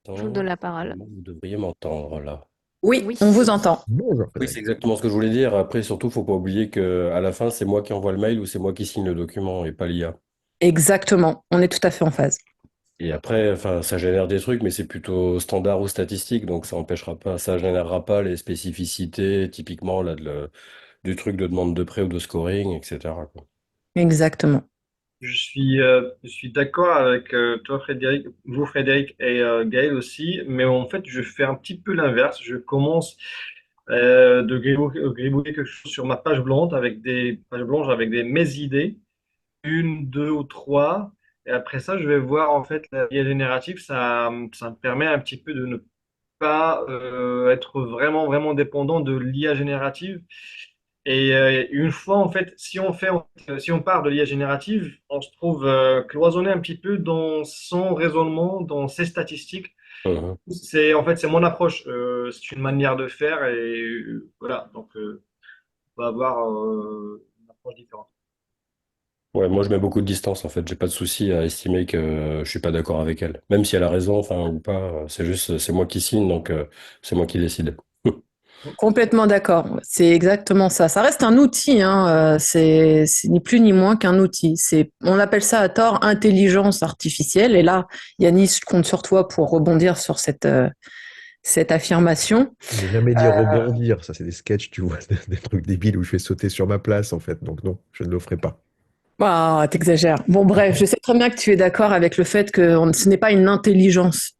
je vous donne Attends, la parole. vous devriez m'entendre là. Oui, Oui. on vous entend. Bonjour, Oui, Frédéric. c'est exactement ce que je voulais dire. Après, surtout, faut pas oublier que à la fin, c'est moi qui envoie le mail ou c'est moi qui signe le document et pas l'IA. Exactement. On est tout à fait en phase. Et après, enfin, ça génère des trucs, mais c'est plutôt standard ou statistique, donc ça empêchera pas, ça générera pas les spécificités, typiquement là, du truc de demande de prêt ou de scoring, etc., quoi. Exactement. Je suis d'accord avec toi, Frédéric, vous, Frédéric, et Gaël aussi, mais en fait, je fais un petit peu l'inverse. Je commence de gribouiller quelque chose sur ma page blanche avec mes idées, une, deux ou trois, et après ça, je vais voir en fait la IA générative. Ça me permet un petit peu de ne pas être vraiment, vraiment dépendant de l'IA générative. Et une fois, en fait, si on part de l'IA générative, on se trouve cloisonné un petit peu dans son raisonnement, dans ses statistiques. Mhm. En fait, c'est mon approche. C'est une manière de faire et voilà. Donc, on va avoir une approche différente. Ouais, moi, je mets beaucoup de distance, en fait. J'ai pas de souci à estimer que je suis pas d'accord avec elle. Même si elle a raison, enfin, ou pas, c'est juste, c'est moi qui signe, donc c'est moi qui décide. Complètement d'accord. C'est exactement ça. Ça reste un outil, hein. C'est ni plus ni moins qu'un outil. On appelle ça à tort intelligence artificielle. Et là, Yanis, je compte sur toi pour rebondir sur cette affirmation. J'ai jamais dit rebondir, ça c'est des sketchs, tu vois, des trucs débiles où je vais sauter sur ma place en fait, donc non, je ne le ferai pas. Ah, t'exagères. Bon, bref, je sais très bien que tu es d'accord avec le fait que ce n'est pas une intelligence.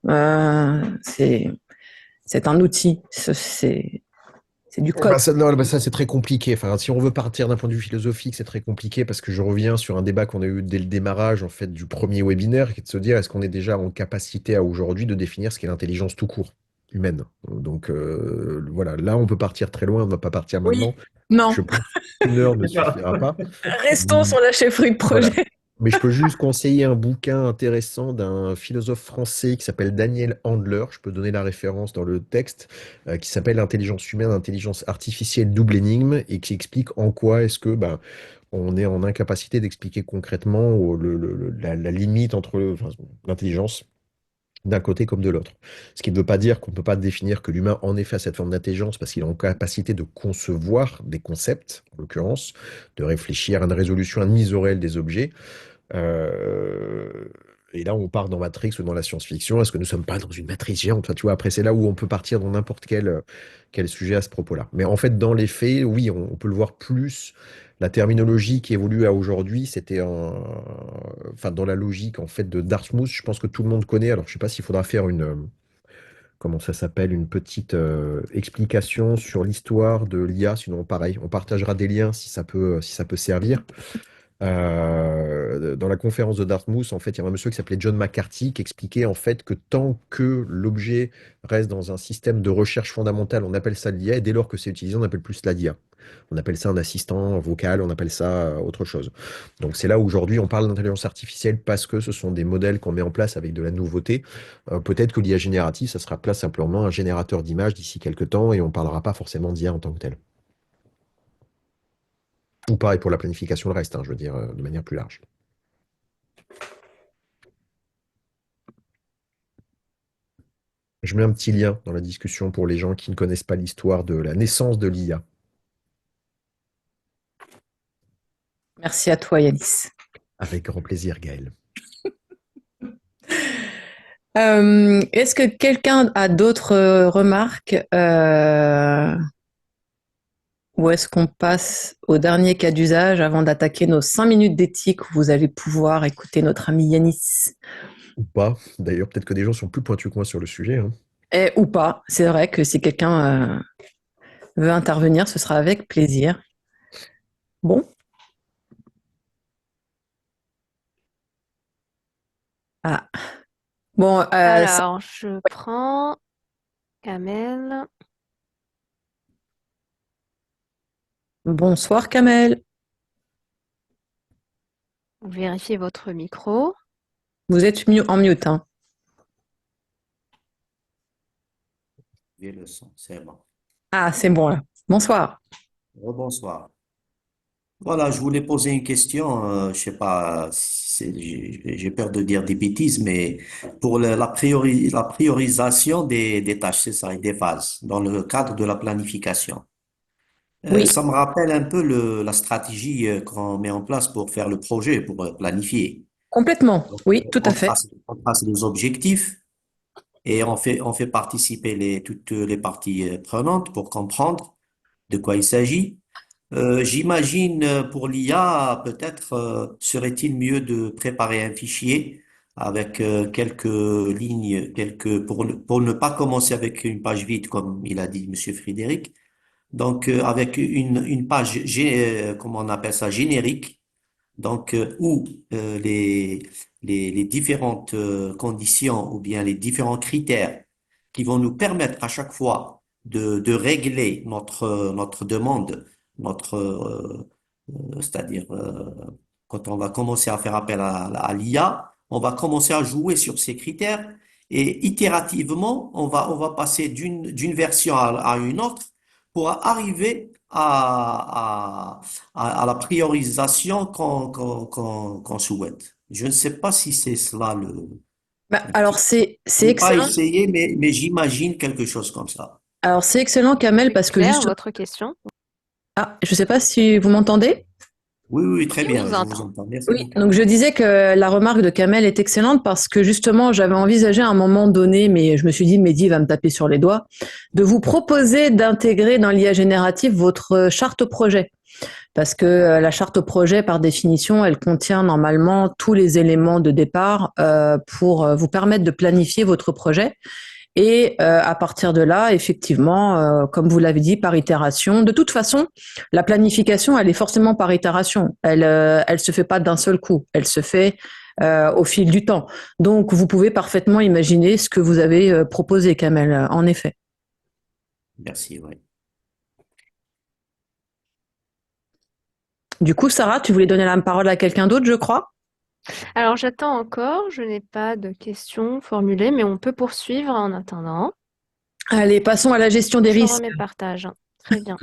C'est un outil. C'est du code. Non, bah, ça c'est très compliqué. Enfin, si on veut partir d'un point de vue philosophique, c'est très compliqué parce que je reviens sur un débat qu'on a eu dès le démarrage en fait du premier webinaire, qui est de se dire est-ce qu'on est déjà en capacité à aujourd'hui de définir ce qu'est l'intelligence tout court humaine. Donc voilà, là on peut partir très loin, on ne va pas partir Oui, maintenant. non. Je pense qu'une heure ne suffira pas. Restons sur la chefferie de Voilà. projet. Mais je peux juste conseiller un bouquin intéressant d'un philosophe français qui s'appelle Daniel Handler. Je peux donner la référence dans le texte, qui s'appelle Intelligence humaine, intelligence artificielle, double énigme, et qui explique en quoi est-ce que ben, on est en incapacité d'expliquer concrètement la limite entre enfin, l'intelligence d'un côté comme de l'autre. Ce qui ne veut pas dire qu'on ne peut pas définir que l'humain en effet a cette forme d'intelligence parce qu'il est en capacité de concevoir des concepts, en l'occurrence, de réfléchir à une résolution, à une mise au réel des objets. Euh, et là, on part dans Matrix ou dans la science-fiction. Est-ce que nous ne sommes pas dans une matrice géante? Enfin, tu vois, après, c'est là où on peut partir dans n'importe quel sujet à ce propos-là. Mais en fait, dans les faits, oui, on peut le voir plus. La terminologie qui évolue à aujourd'hui, enfin, dans la logique en fait de Dartmouth, je pense que tout le monde connaît. Alors, je ne sais pas s'il faudra faire comment ça s'appelle, une petite explication sur l'histoire de l'IA. Sinon, pareil, on partagera des liens si ça peut servir. Dans la conférence de Dartmouth, en fait, il y avait un monsieur qui s'appelait John McCarthy qui expliquait en fait que tant que l'objet reste dans un système de recherche fondamentale, on appelle ça l'IA, et dès lors que c'est utilisé, on appelle plus la l'IA. On appelle ça un assistant vocal, on appelle ça autre chose. Donc c'est là où aujourd'hui on parle d'intelligence artificielle parce que ce sont des modèles qu'on met en place avec de la nouveauté. Peut-être que l'IA générative, ça sera pas simplement un générateur d'images d'ici quelques temps et on parlera pas forcément d'IA en tant que tel. Ou pareil pour la planification, le reste, hein, je veux dire, de manière plus large. Je mets un petit lien dans la discussion pour les gens qui ne connaissent pas l'histoire de la naissance de l'IA. Merci à toi, Yanis. Avec grand plaisir, Gaël. Est-ce que quelqu'un a d'autres remarques ou est-ce qu'on passe au dernier cas d'usage avant d'attaquer nos 5 minutes d'éthique où vous allez pouvoir écouter notre ami Yanis? Ou pas. D'ailleurs, peut-être que des gens sont plus pointus que moi sur le sujet, hein. Ou pas. C'est vrai que si quelqu'un veut intervenir, ce sera avec plaisir. Bon. Ah. Bon, Alors, je prends Kamel. bonsoir Kamel. Vérifiez votre micro. Vous êtes en mute, hein. J'ai le son, c'est bon. Ah, c'est bon là. Bonsoir. Bonsoir. Voilà, je voulais poser une question. Je sais pas, j'ai peur de dire des bêtises, mais pour la priorisation des tâches, c'est ça, et des phases, dans le cadre de la planification. Oui, Ça me rappelle un peu la stratégie qu'on met en place pour faire le projet, pour planifier. complètement. Donc, Oui, tout à fait. on trace des objectifs et on fait participer toutes les parties prenantes pour comprendre de quoi il s'agit. J'imagine pour l'IA, peut-être serait-il mieux de préparer un fichier avec quelques lignes, pour ne pas commencer avec une page vide, comme il a dit Monsieur Frédéric. Donc avec une page, comment on appelle ça, générique, donc où les différentes conditions ou bien les différents critères qui vont nous permettre à chaque fois de régler notre demande, c'est-à-dire quand on va commencer à faire appel à l'IA, on va commencer à jouer sur ces critères et itérativement, on va passer d'une version à une autre pour arriver à la priorisation qu'on souhaite. Je ne sais pas si c'est cela Bah, le alors petit. c'est Je n'ai pas excellent. essayé, mais j'imagine quelque chose comme ça. Alors c'est excellent Kamel C'est parce que clair, juste. votre question? Ah, je ne sais pas si vous m'entendez. Oui, oui, très Oui, on bien, vous je vous entend. entends. Merci Oui, beaucoup. donc je disais que la remarque de Kamel est excellente parce que justement, j'avais envisagé à un moment donné, mais je me suis dit, Mehdi va me taper sur les doigts, de vous proposer d'intégrer dans l'IA générative votre charte projet. Parce que la charte projet, par définition, elle contient normalement tous les éléments de départ pour vous permettre de planifier votre projet. Et à partir de là, effectivement, comme vous l'avez dit, par itération. De toute façon, la planification, elle est forcément par itération. Elle se fait pas d'un seul coup. Elle se fait au fil du temps. Donc, vous pouvez parfaitement imaginer ce que vous avez proposé, Kamel, en effet. Merci, oui. Du coup, Sarah, tu voulais donner la parole à quelqu'un d'autre, je crois? Alors, j'attends encore. Je n'ai pas de questions formulées, mais on peut poursuivre en attendant. Allez, passons à la gestion des Je risques. remets partage. Très bien.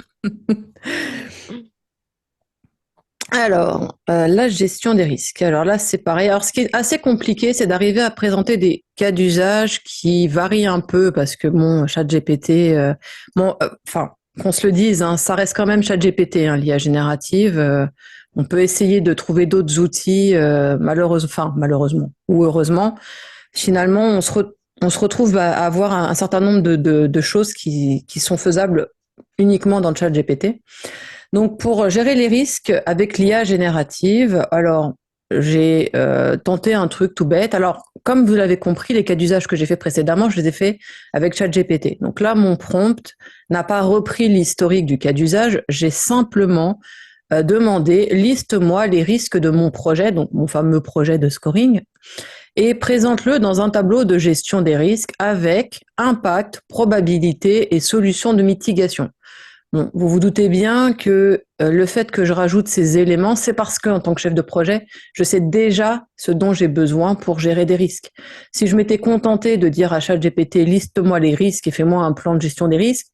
Alors, la gestion des risques. Alors là, c'est pareil. Alors, ce qui est assez compliqué, c'est d'arriver à présenter des cas d'usage qui varient un peu parce que bon, ChatGPT, enfin, qu'on se le dise, hein, ça reste quand même ChatGPT, hein, l'IA générative. On peut essayer de trouver d'autres outils, malheureusement ou heureusement. Finalement, on se retrouve à avoir un certain nombre de choses qui sont faisables uniquement dans le ChatGPT. Donc, pour gérer les risques avec l'IA générative, alors j'ai tenté un truc tout bête. Alors, comme vous l'avez compris, les cas d'usage que j'ai fait précédemment, je les ai faits avec ChatGPT. Donc là, mon prompt n'a pas repris l'historique du cas d'usage. J'ai simplement demandé liste-moi les risques de mon projet, donc mon fameux projet de scoring, et présente-le dans un tableau de gestion des risques avec impact, probabilité et solution de mitigation. Bon, vous vous doutez bien que le fait que je rajoute ces éléments, c'est parce qu'en tant que chef de projet, je sais déjà ce dont j'ai besoin pour gérer des risques. Si je m'étais contentée de dire à ChatGPT, liste-moi les risques et fais-moi un plan de gestion des risques,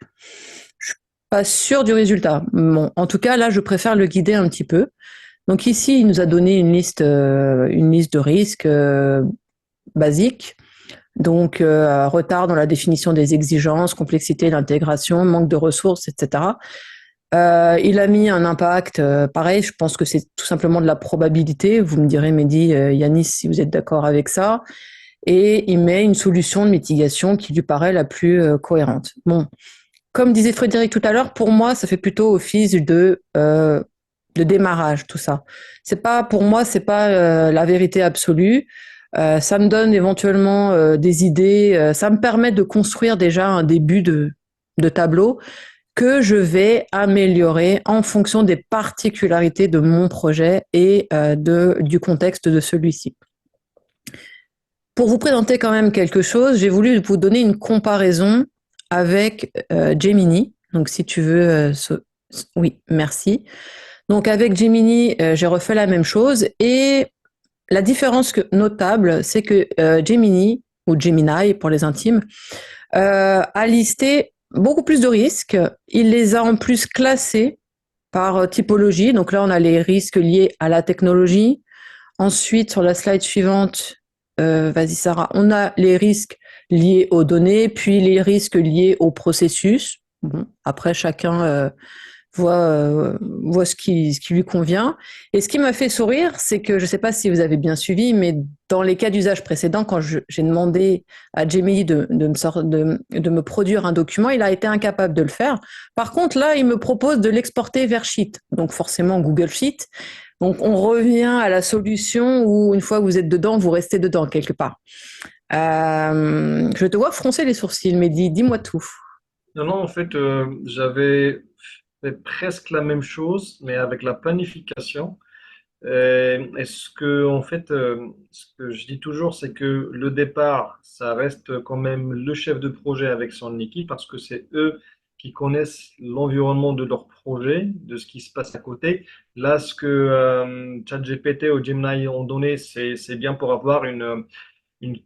je suis pas sûre du résultat. Bon, en tout cas, là, je préfère le guider un petit peu. Donc ici, il nous a donné une liste de risques basiques. Donc, retard dans la définition des exigences, complexité, l'intégration, manque de ressources, etc. Il a mis un impact, pareil, je pense que c'est tout simplement de la probabilité. Vous me direz, Mehdi, Yanis, si vous êtes d'accord avec ça. Et il met une solution de mitigation qui lui paraît la plus cohérente. Bon, comme disait Frédéric tout à l'heure, pour moi, ça fait plutôt office de démarrage, tout ça. C'est pas, pour moi, c'est pas la vérité absolue. Ça me donne éventuellement des idées. Ça me permet de construire déjà un début de tableau que je vais améliorer en fonction des particularités de mon projet et du contexte de celui-ci. Pour vous présenter quand même quelque chose, j'ai voulu vous donner une comparaison avec Gemini. Donc, si tu veux, oui, merci. Donc, avec Gemini, j'ai refait la même chose. Et la différence notable, c'est que Gemini, ou Gemini pour les intimes, a listé beaucoup plus de risques. Il les a en plus classés par typologie. Donc là, on a les risques liés à la technologie. Ensuite, sur la slide suivante, vas-y Sarah, on a les risques liés aux données, puis les risques liés au processus. Bon, après, chacun voit ce qui lui convient. Et ce qui m'a fait sourire, c'est que, je ne sais pas si vous avez bien suivi, mais dans les cas d'usage précédents, quand j'ai demandé à Gemini de me produire un document, il a été incapable de le faire. Par contre, là, il me propose de l'exporter vers Sheet, donc forcément Google Sheet. Donc, on revient à la solution où, une fois que vous êtes dedans, vous restez dedans quelque part. Je te vois froncer les sourcils, mais dis-moi tout. Non, non, en fait, j'avais fait presque la même chose, mais avec la planification. Est-ce que, en fait, ce que je dis toujours, c'est que le départ, ça reste quand même le chef de projet avec son équipe parce que c'est eux qui connaissent l'environnement de leur projet, de ce qui se passe à côté. Là, ce que ChatGPT ou Gemini ont donné, c'est bien pour avoir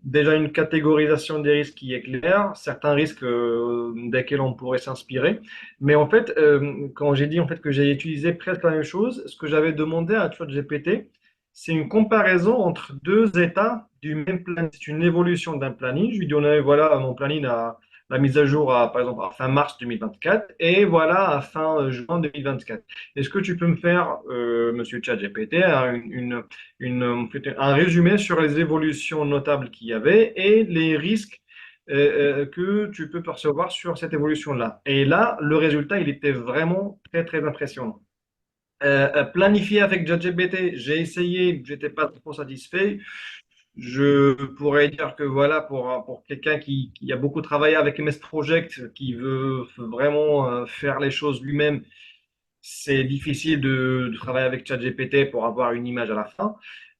déjà une catégorisation des risques qui est claire, certains risques desquels on pourrait s'inspirer. Mais en fait, quand j'ai dit en fait que j'ai utilisé presque la même chose, ce que j'avais demandé à ChatGPT, c'est une comparaison entre deux états du même planning. C'est une évolution d'un planning. Je lui donnais, voilà, mon planning a la mise à jour à, par exemple, à fin mars 2024 et voilà à fin juin 2024. Est-ce que tu peux me faire, monsieur ChatGPT, un résumé sur les évolutions notables qu'il y avait et les risques que tu peux percevoir sur cette évolution-là. Et là, le résultat, il était vraiment très, très impressionnant. Planifier avec ChatGPT, j'ai essayé, j'étais pas trop satisfait. Je pourrais dire que voilà, pour quelqu'un qui a beaucoup travaillé avec MS Project, qui veut vraiment faire les choses lui-même, c'est difficile de travailler avec ChatGPT pour avoir une image à la fin.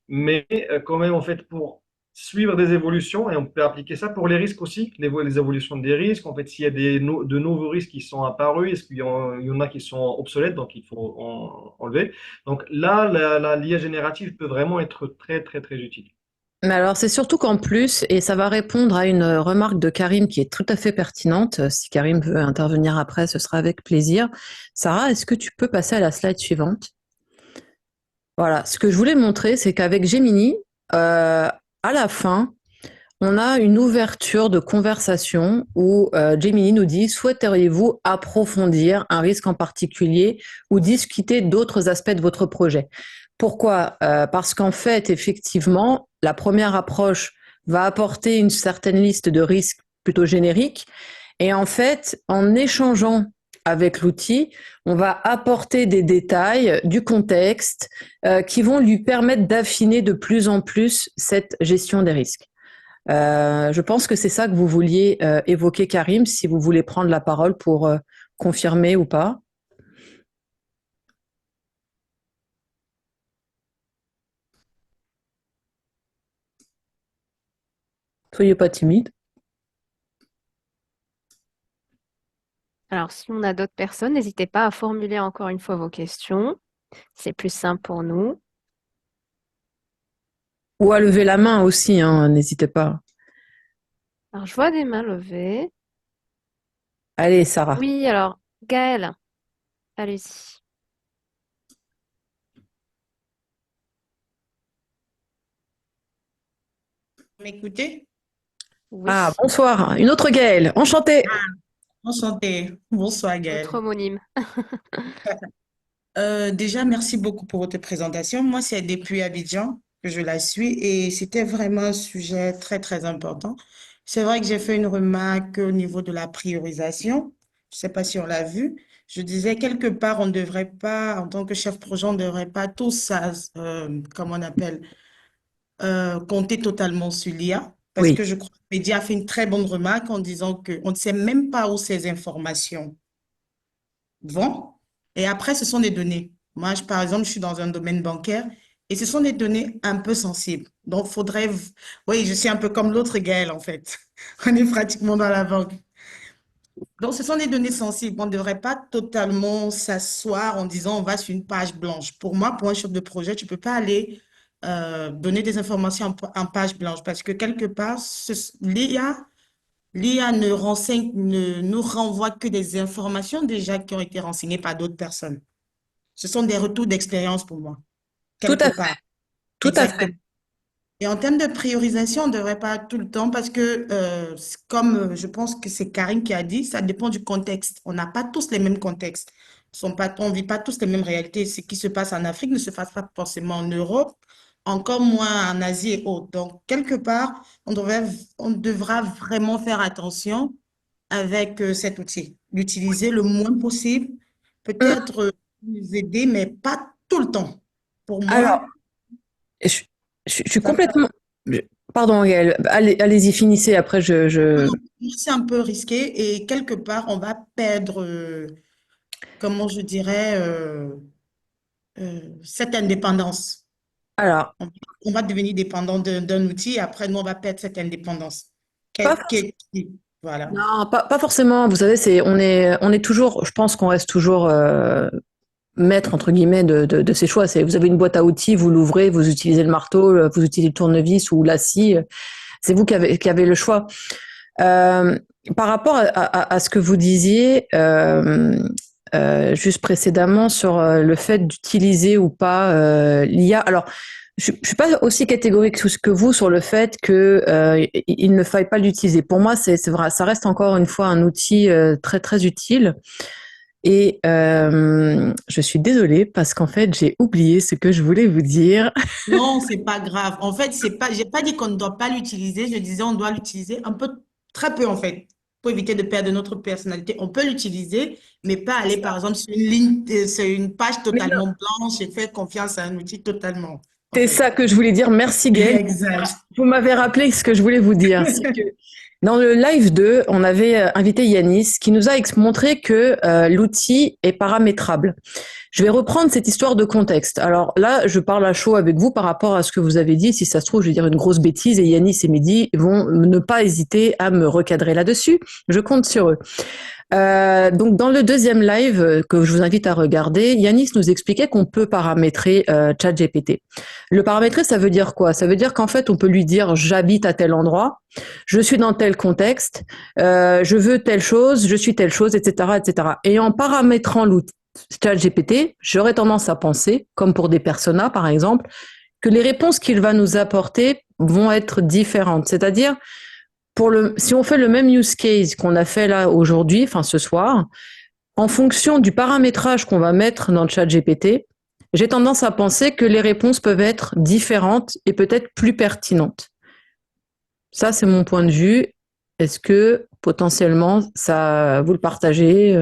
Mais quand même, en fait, pour suivre des évolutions, et on peut appliquer ça pour les risques aussi, les évolutions des risques. En fait, s'il y a de nouveaux risques qui sont apparus, est-ce il y en a qui sont obsolètes, donc il faut enlever. Donc là, l'IA générative peut vraiment être très, très, très utile. Mais alors, c'est surtout qu'en plus, et ça va répondre à une remarque de Karim qui est tout à fait pertinente. Si Karim veut intervenir après, ce sera avec plaisir. Sarah, est-ce que tu peux passer à la slide suivante? Voilà, ce que je voulais montrer, c'est qu'avec Gemini, à la fin, on a une ouverture de conversation où Gemini nous dit: souhaiteriez-vous approfondir un risque en particulier ou discuter d'autres aspects de votre projet? Pourquoi? Parce qu'en fait, effectivement, la première approche va apporter une certaine liste de risques plutôt génériques. Et en fait, en échangeant avec l'outil, on va apporter des détails, du contexte, qui vont lui permettre d'affiner de plus en plus cette gestion des risques. Je pense que c'est ça que vous vouliez évoquer, Karim, si vous voulez prendre la parole pour confirmer ou pas. Soyez pas timide. Alors, si on a d'autres personnes, n'hésitez pas à formuler encore une fois vos questions. C'est plus simple pour nous. Ou à lever la main aussi, hein, n'hésitez pas. Alors, je vois des mains levées. Allez, Sarah. Oui, alors, Gaëlle, allez-y. M'écoutez? Oui, Ah, bonsoir. Une autre Gaëlle. Enchantée. Enchantée. Bonsoir, notre Gaëlle. homonyme. Déjà, merci beaucoup pour votre présentation. Moi, c'est depuis Abidjan que je la suis et c'était vraiment un sujet très, très important. C'est vrai que j'ai fait une remarque au niveau de la priorisation. Je ne sais pas si on l'a vu. Je disais, quelque part, on ne devrait pas, en tant que chef projet, on ne devrait pas tous, comme on appelle, compter totalement sur l'IA. Parce Oui, que je crois que Média a fait une très bonne remarque en disant qu'on ne sait même pas où ces informations vont. Et après, ce sont des données. Moi, par exemple, je suis dans un domaine bancaire et ce sont des données un peu sensibles. Donc, oui, je suis un peu comme l'autre Gaël, en fait. On est pratiquement dans la banque. Donc, ce sont des données sensibles. On ne devrait pas totalement s'asseoir en disant on va sur une page blanche. Pour moi, pour un chef de projet, tu ne peux pas aller donner des informations en page blanche parce que quelque part, l'IA ne nous renvoie que des informations déjà qui ont été renseignées par d'autres personnes. Ce sont des retours d'expérience pour moi, tout quelque à fait, part. tout à fait. Exactement. Et en termes de priorisation, on ne devrait pas tout le temps parce que, comme je pense que c'est Karine qui a dit, ça dépend du contexte. On n'a pas tous les mêmes contextes. On ne vit pas tous les mêmes réalités. Ce qui se passe en Afrique ne se passe pas forcément en Europe, encore moins en Asie et autres. Donc, quelque part, on devra vraiment faire attention avec cet outil. L'utiliser le moins possible, Hum, peut-être nous aider, mais pas tout le temps. Pour Alors, moi, je, je suis ça peut complètement... Pardon, Gaëlle, allez-y, finissez, après je... c'est un peu risqué et quelque part, on va perdre, comment je dirais, cette indépendance. Alors, On, on va devenir dépendant d'un outil et après, nous, on va perdre cette indépendance. pas Voilà. non, pas forcément. Vous savez, on est toujours, je pense qu'on reste toujours maître, entre guillemets, de ses choix. Vous avez une boîte à outils, vous l'ouvrez, vous utilisez le marteau, vous utilisez le tournevis ou la scie. C'est vous qui avez le choix. Euh, Par rapport à ce que vous disiez juste précédemment sur le fait d'utiliser ou pas l'IA. Alors, je suis pas aussi catégorique que vous sur le fait que il ne faille pas l'utiliser. Pour moi, c'est vrai, ça reste encore une fois un outil très très utile. Et je suis désolée parce qu'en fait, j'ai oublié ce que je voulais vous dire. Non, c'est pas grave. En fait, j'ai pas dit qu'on ne doit pas l'utiliser. Je disais on doit l'utiliser un peu, très peu en fait, pour éviter de perdre notre personnalité. On peut l'utiliser, mais pas aller par exemple sur une ligne, sur une page Mais non, totalement blanche et faire confiance à un outil totalement, en c'est fait. ça que je voulais dire. Merci Gaëlle. Exact. Vous m'avez rappelé ce que je voulais vous dire. C'est que dans le live 2, on avait invité Yanis qui nous a montré que l'outil est paramétrable. Je vais reprendre cette histoire de contexte. Alors là, je parle à chaud avec vous par rapport à ce que vous avez dit. Si ça se trouve, je vais dire une grosse bêtise et Yanis et Mehdi vont ne pas hésiter à me recadrer là-dessus. Je compte sur eux. Donc dans le deuxième live que je vous invite à regarder, Yanis nous expliquait qu'on peut paramétrer ChatGPT. Le paramétrer, ça veut dire quoi? Ça veut dire qu'en fait, on peut lui dire j'habite à tel endroit, je suis dans tel contexte, je veux telle chose, je suis telle chose, etc., etc. Et en paramétrant l'outil ChatGPT, j'aurais tendance à penser, comme pour des personas par exemple, que les réponses qu'il va nous apporter vont être différentes. C'est-à-dire, si on fait le même use case qu'on a fait là aujourd'hui, enfin ce soir, en fonction du paramétrage qu'on va mettre dans le chat GPT, j'ai tendance à penser que les réponses peuvent être différentes et peut-être plus pertinentes. Ça, c'est mon point de vue. Est-ce que potentiellement, ça, vous le partagez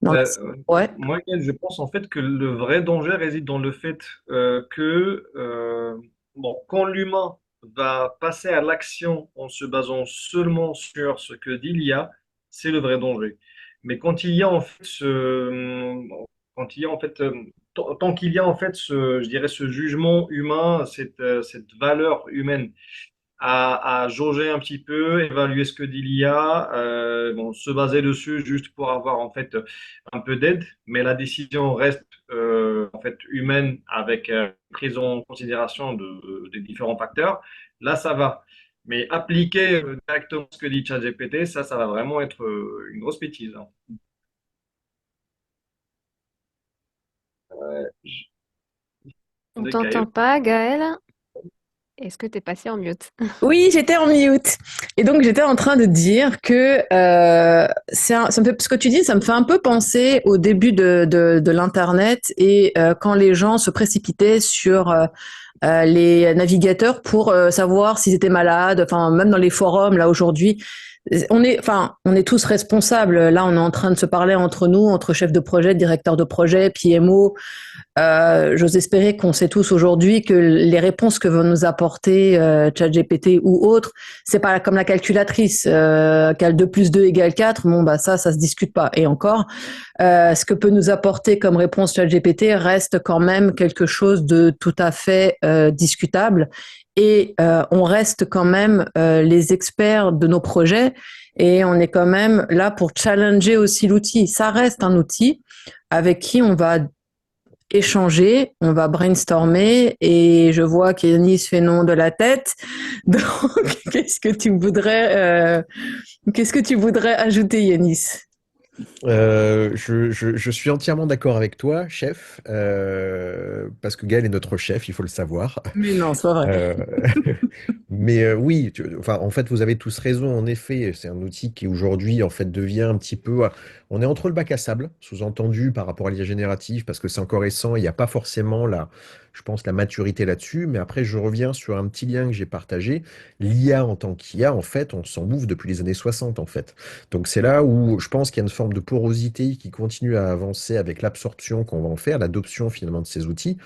dans la... Euh, Ouais, Moi, Gaël, je pense en fait que le vrai danger réside dans le fait que bon, quand l'humain va passer à l'action en se basant seulement sur ce que dit l'IA, c'est le vrai danger. Mais quand il y a en fait quand il y a en fait, tant qu'il y a en fait je dirais ce jugement humain, cette valeur humaine à jauger un petit peu, évaluer ce que dit l'IA, bon, se baser dessus juste pour avoir en fait un peu d'aide, mais la décision reste en fait humaine avec prise en considération des différents facteurs. Là, ça va. Mais appliquer directement ce que dit ChatGPT, ça va vraiment être une grosse bêtise, hein. Je- On de t'entend Gaël. pas, Gaël? Est-ce que tu es passé en mute? oui, j'étais en mute. Et donc, j'étais en train de dire que ça me fait, ce que tu dis, ça me fait un peu penser au début de l'Internet et quand les gens se précipitaient sur les navigateurs pour savoir s'ils étaient malades, enfin, même dans les forums, là, aujourd'hui. on est tous responsables. Là, on est en train de se parler entre nous, entre chefs de projet, directeurs de projet, PMO. J'ose espérer qu'on sait tous aujourd'hui que les réponses que va nous apporter ChatGPT ou autre, c'est pas comme la calculatrice, qu'elle 2 plus 2 égale 4. Bon, bah ça se discute pas. Et encore, ce que peut nous apporter comme réponse ChatGPT reste quand même quelque chose de tout à fait discutable. Et on reste quand même les experts de nos projets et on est quand même là pour challenger aussi l'outil. Ça reste un outil avec qui on va échanger, on va brainstormer et je vois qu'Yanis fait non de la tête. Donc, qu'est-ce que tu voudrais ajouter, Yanis? Je suis entièrement d'accord avec toi, chef, parce que Gaël est notre chef, il faut le savoir. Mais non, c'est pas vrai. Euh, mais oui, enfin, en fait, vous avez tous raison. En effet, c'est un outil qui aujourd'hui, en fait, devient un petit peu. On est entre le bac à sable, sous-entendu par rapport à l'IA générative, parce que c'est encore récent. Il n'y a pas forcément je pense, la maturité là-dessus. Mais après, je reviens sur un petit lien que j'ai partagé. L'IA en tant qu'IA, en fait, on s'en bouffe depuis les années 60, en fait. Donc c'est là où je pense qu'il y a une forme de porosité qui continue à avancer avec l'absorption qu'on va en faire, l'adoption finalement de ces outils.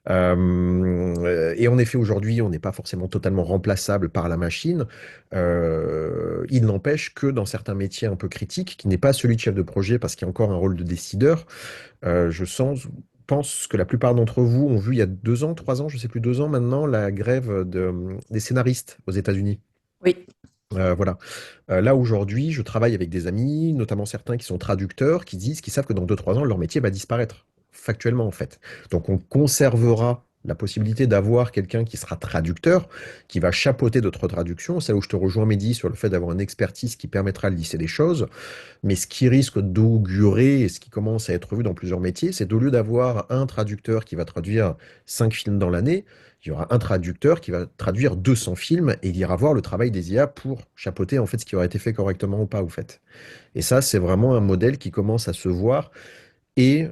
Et en effet, aujourd'hui, on n'est pas forcément totalement remplaçable par la machine. Il n'empêche que dans certains métiers un peu critiques, qui n'est pas celui de chef de projet parce qu'il y a encore un rôle de décideur, pense que la plupart d'entre vous ont vu il y a 2 ans, 3 ans, je sais plus, 2 ans maintenant, la grève des scénaristes aux États-Unis. Oui. Voilà. Là, aujourd'hui, je travaille avec des amis, notamment certains qui sont traducteurs, qui savent que dans 2, 3 ans, leur métier va disparaître, factuellement, en fait. Donc, on conservera la possibilité d'avoir quelqu'un qui sera traducteur, qui va chapeauter d'autres traductions. C'est là où je te rejoins, Mehdi, sur le fait d'avoir une expertise qui permettra de lisser les choses. Mais ce qui risque d'augurer, et ce qui commence à être vu dans plusieurs métiers, c'est au lieu d'avoir un traducteur qui va traduire 5 films dans l'année, il y aura un traducteur qui va traduire 200 films et il ira voir le travail des IA pour chapeauter en fait ce qui aura été fait correctement ou pas, au fait. Et ça, c'est vraiment un modèle qui commence à se voir. Et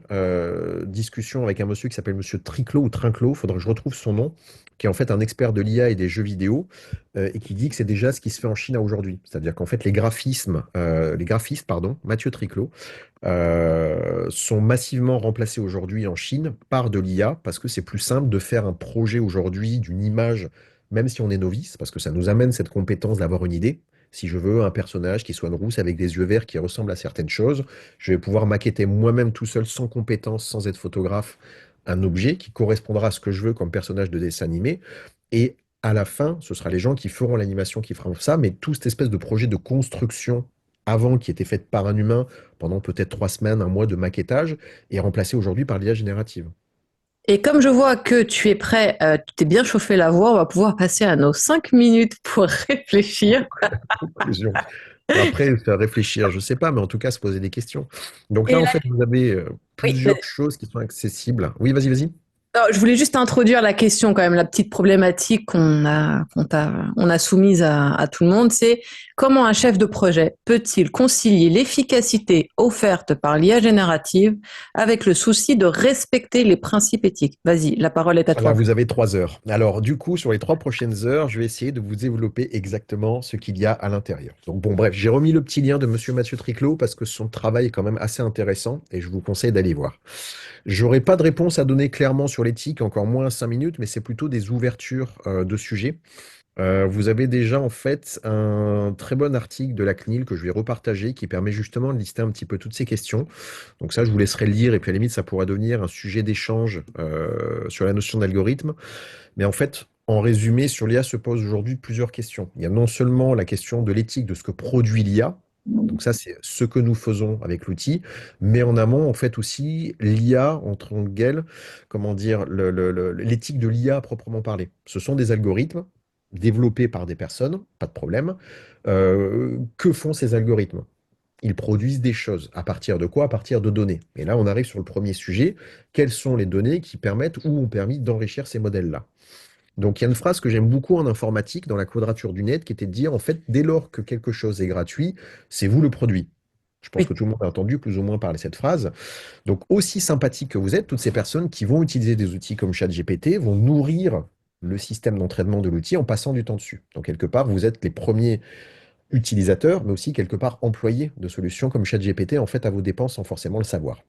discussion avec un monsieur qui s'appelle monsieur Triclot ou Trinclot, il faudra que je retrouve son nom, qui est en fait un expert de l'IA et des jeux vidéo, et qui dit que c'est déjà ce qui se fait en Chine aujourd'hui. C'est-à-dire qu'en fait, les graphistes, pardon, Mathieu Triclot, sont massivement remplacés aujourd'hui en Chine par de l'IA, parce que c'est plus simple de faire un projet aujourd'hui d'une image, même si on est novice, parce que ça nous amène cette compétence d'avoir une idée. Si je veux un personnage qui soit une rousse avec des yeux verts qui ressemble à certaines choses, je vais pouvoir maqueter moi-même tout seul, sans compétence, sans être photographe, un objet qui correspondra à ce que je veux comme personnage de dessin animé. Et à la fin, ce sera les gens qui feront l'animation qui feront ça, mais tout cette espèce de projet de construction avant qui était faite par un humain pendant peut-être 3 semaines, un mois de maquettage, est remplacé aujourd'hui par l'IA générative. Et comme je vois que tu es prêt, tu t'es bien chauffé la voix, on va pouvoir passer à nos 5 minutes pour réfléchir. Conclusion. Après, faire réfléchir, je ne sais pas, mais en tout cas, se poser des questions. Donc là, Et en là, fait, vous avez oui, plusieurs choses qui sont accessibles. Oui, vas-y, vas-y. alors, je voulais juste introduire la question quand même, la petite problématique on a soumise à tout le monde, c'est comment un chef de projet peut-il concilier l'efficacité offerte par l'IA générative avec le souci de respecter les principes éthiques? Vas-y, la parole est à Là, toi. vous avez 3 heures. Alors, du coup, sur les 3 prochaines heures, je vais essayer de vous développer exactement ce qu'il y a à l'intérieur. Donc, bon, bref, j'ai remis le petit lien de monsieur Mathieu Triclot parce que son travail est quand même assez intéressant et je vous conseille d'aller voir. J'aurai pas de réponse à donner clairement sur l'éthique, encore moins 5 minutes, mais c'est plutôt des ouvertures de sujets. Vous avez déjà en fait un très bon article de la CNIL que je vais repartager qui permet justement de lister un petit peu toutes ces questions. Donc ça, je vous laisserai le lire et puis à la limite, ça pourra devenir un sujet d'échange sur la notion d'algorithme. Mais en fait, en résumé, sur l'IA se pose aujourd'hui plusieurs questions. Il y a non seulement la question de l'éthique de ce que produit l'IA, donc ça, c'est ce que nous faisons avec l'outil, mais en amont, en fait aussi, l'IA en tant que telle, comment dire, l'éthique de l'IA à proprement parler. Ce sont des algorithmes développés par des personnes, pas de problème. Que font ces algorithmes? Ils produisent des choses. À partir de quoi? À partir de données. Et là, on arrive sur le premier sujet. Quelles sont les données qui permettent ou ont permis d'enrichir ces modèles-là? Donc, il y a une phrase que j'aime beaucoup en informatique, dans la quadrature du net, qui était de dire, en fait, dès lors que quelque chose est gratuit, c'est vous le produit. Je pense Oui. que tout le monde a entendu plus ou moins parler de cette phrase. Donc, aussi sympathique que vous êtes, toutes ces personnes qui vont utiliser des outils comme ChatGPT vont nourrir le système d'entraînement de l'outil en passant du temps dessus. Donc, quelque part, vous êtes les premiers utilisateur, mais aussi quelque part employé de solutions comme ChatGPT, en fait, à vos dépens sans forcément le savoir.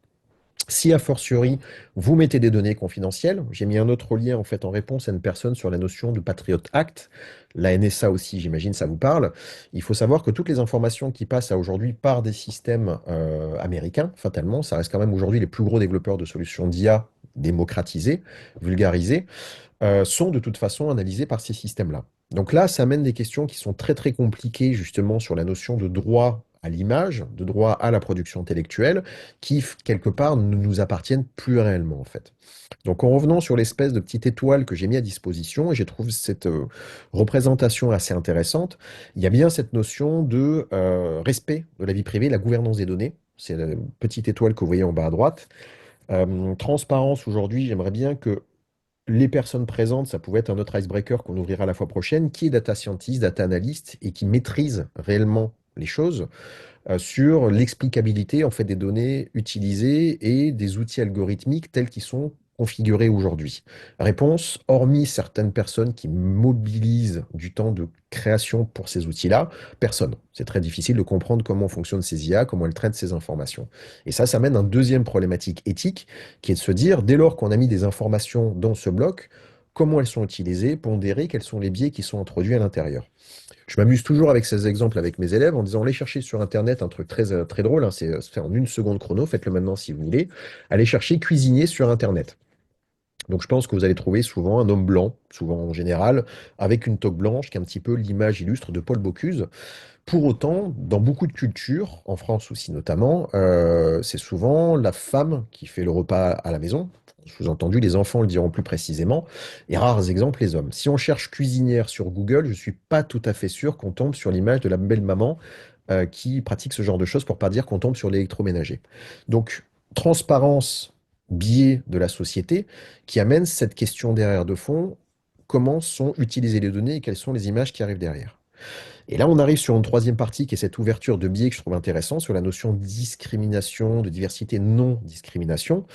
Si a fortiori, vous mettez des données confidentielles, j'ai mis un autre lien en fait en réponse à une personne sur la notion du Patriot Act. La NSA aussi, j'imagine, ça vous parle. Il faut savoir que toutes les informations qui passent à aujourd'hui par des systèmes américains, fatalement, ça reste quand même aujourd'hui les plus gros développeurs de solutions d'IA démocratisées, vulgarisées, sont de toute façon analysées par ces systèmes-là. Donc là, ça amène des questions qui sont très très compliquées justement sur la notion de droit à l'image, de droit à la production intellectuelle, qui quelque part ne nous appartiennent plus réellement en fait. Donc en revenant sur l'espèce de petite étoile que j'ai mis à disposition, et j'ai trouvé cette représentation assez intéressante, il y a bien cette notion de respect de la vie privée, la gouvernance des données. C'est la petite étoile que vous voyez en bas à droite. Transparence aujourd'hui, j'aimerais bien que les personnes présentes, ça pouvait être un autre icebreaker qu'on ouvrira la fois prochaine, qui est data scientist, data analyst et qui maîtrise réellement les choses sur l'explicabilité en fait des données utilisées et des outils algorithmiques tels qu'ils sont configurés aujourd'hui. Réponse, hormis certaines personnes qui mobilisent du temps de création pour ces outils-là, personne. C'est très difficile de comprendre comment fonctionnent ces IA, comment elles traitent ces informations. Et ça mène à une deuxième problématique éthique, qui est de se dire, dès lors qu'on a mis des informations dans ce bloc, comment elles sont utilisées, pondérer quels sont les biais qui sont introduits à l'intérieur. Je m'amuse toujours avec ces exemples avec mes élèves en disant allez chercher sur Internet un truc très, très drôle, hein, c'est se fait en une seconde chrono, faites-le maintenant si vous voulez. Allez chercher cuisinier sur Internet. Donc je pense que vous allez trouver souvent un homme blanc, souvent en général, avec une toque blanche qui est un petit peu l'image illustre de Paul Bocuse. Pour autant, dans beaucoup de cultures, en France aussi notamment, c'est souvent la femme qui fait le repas à la maison. Sous-entendu, les enfants le diront plus précisément, et rares exemples les hommes. Si on cherche cuisinière sur Google, je ne suis pas tout à fait sûr qu'on tombe sur l'image de la belle maman qui pratique ce genre de choses, pour pas dire qu'on tombe sur l'électroménager. Donc, transparence, biais de la société, qui amène cette question derrière de fond, comment sont utilisées les données et quelles sont les images qui arrivent derrière. Et là, on arrive sur une troisième partie qui est cette ouverture de biais que je trouve intéressant sur la notion de discrimination, de diversité, non-discrimination.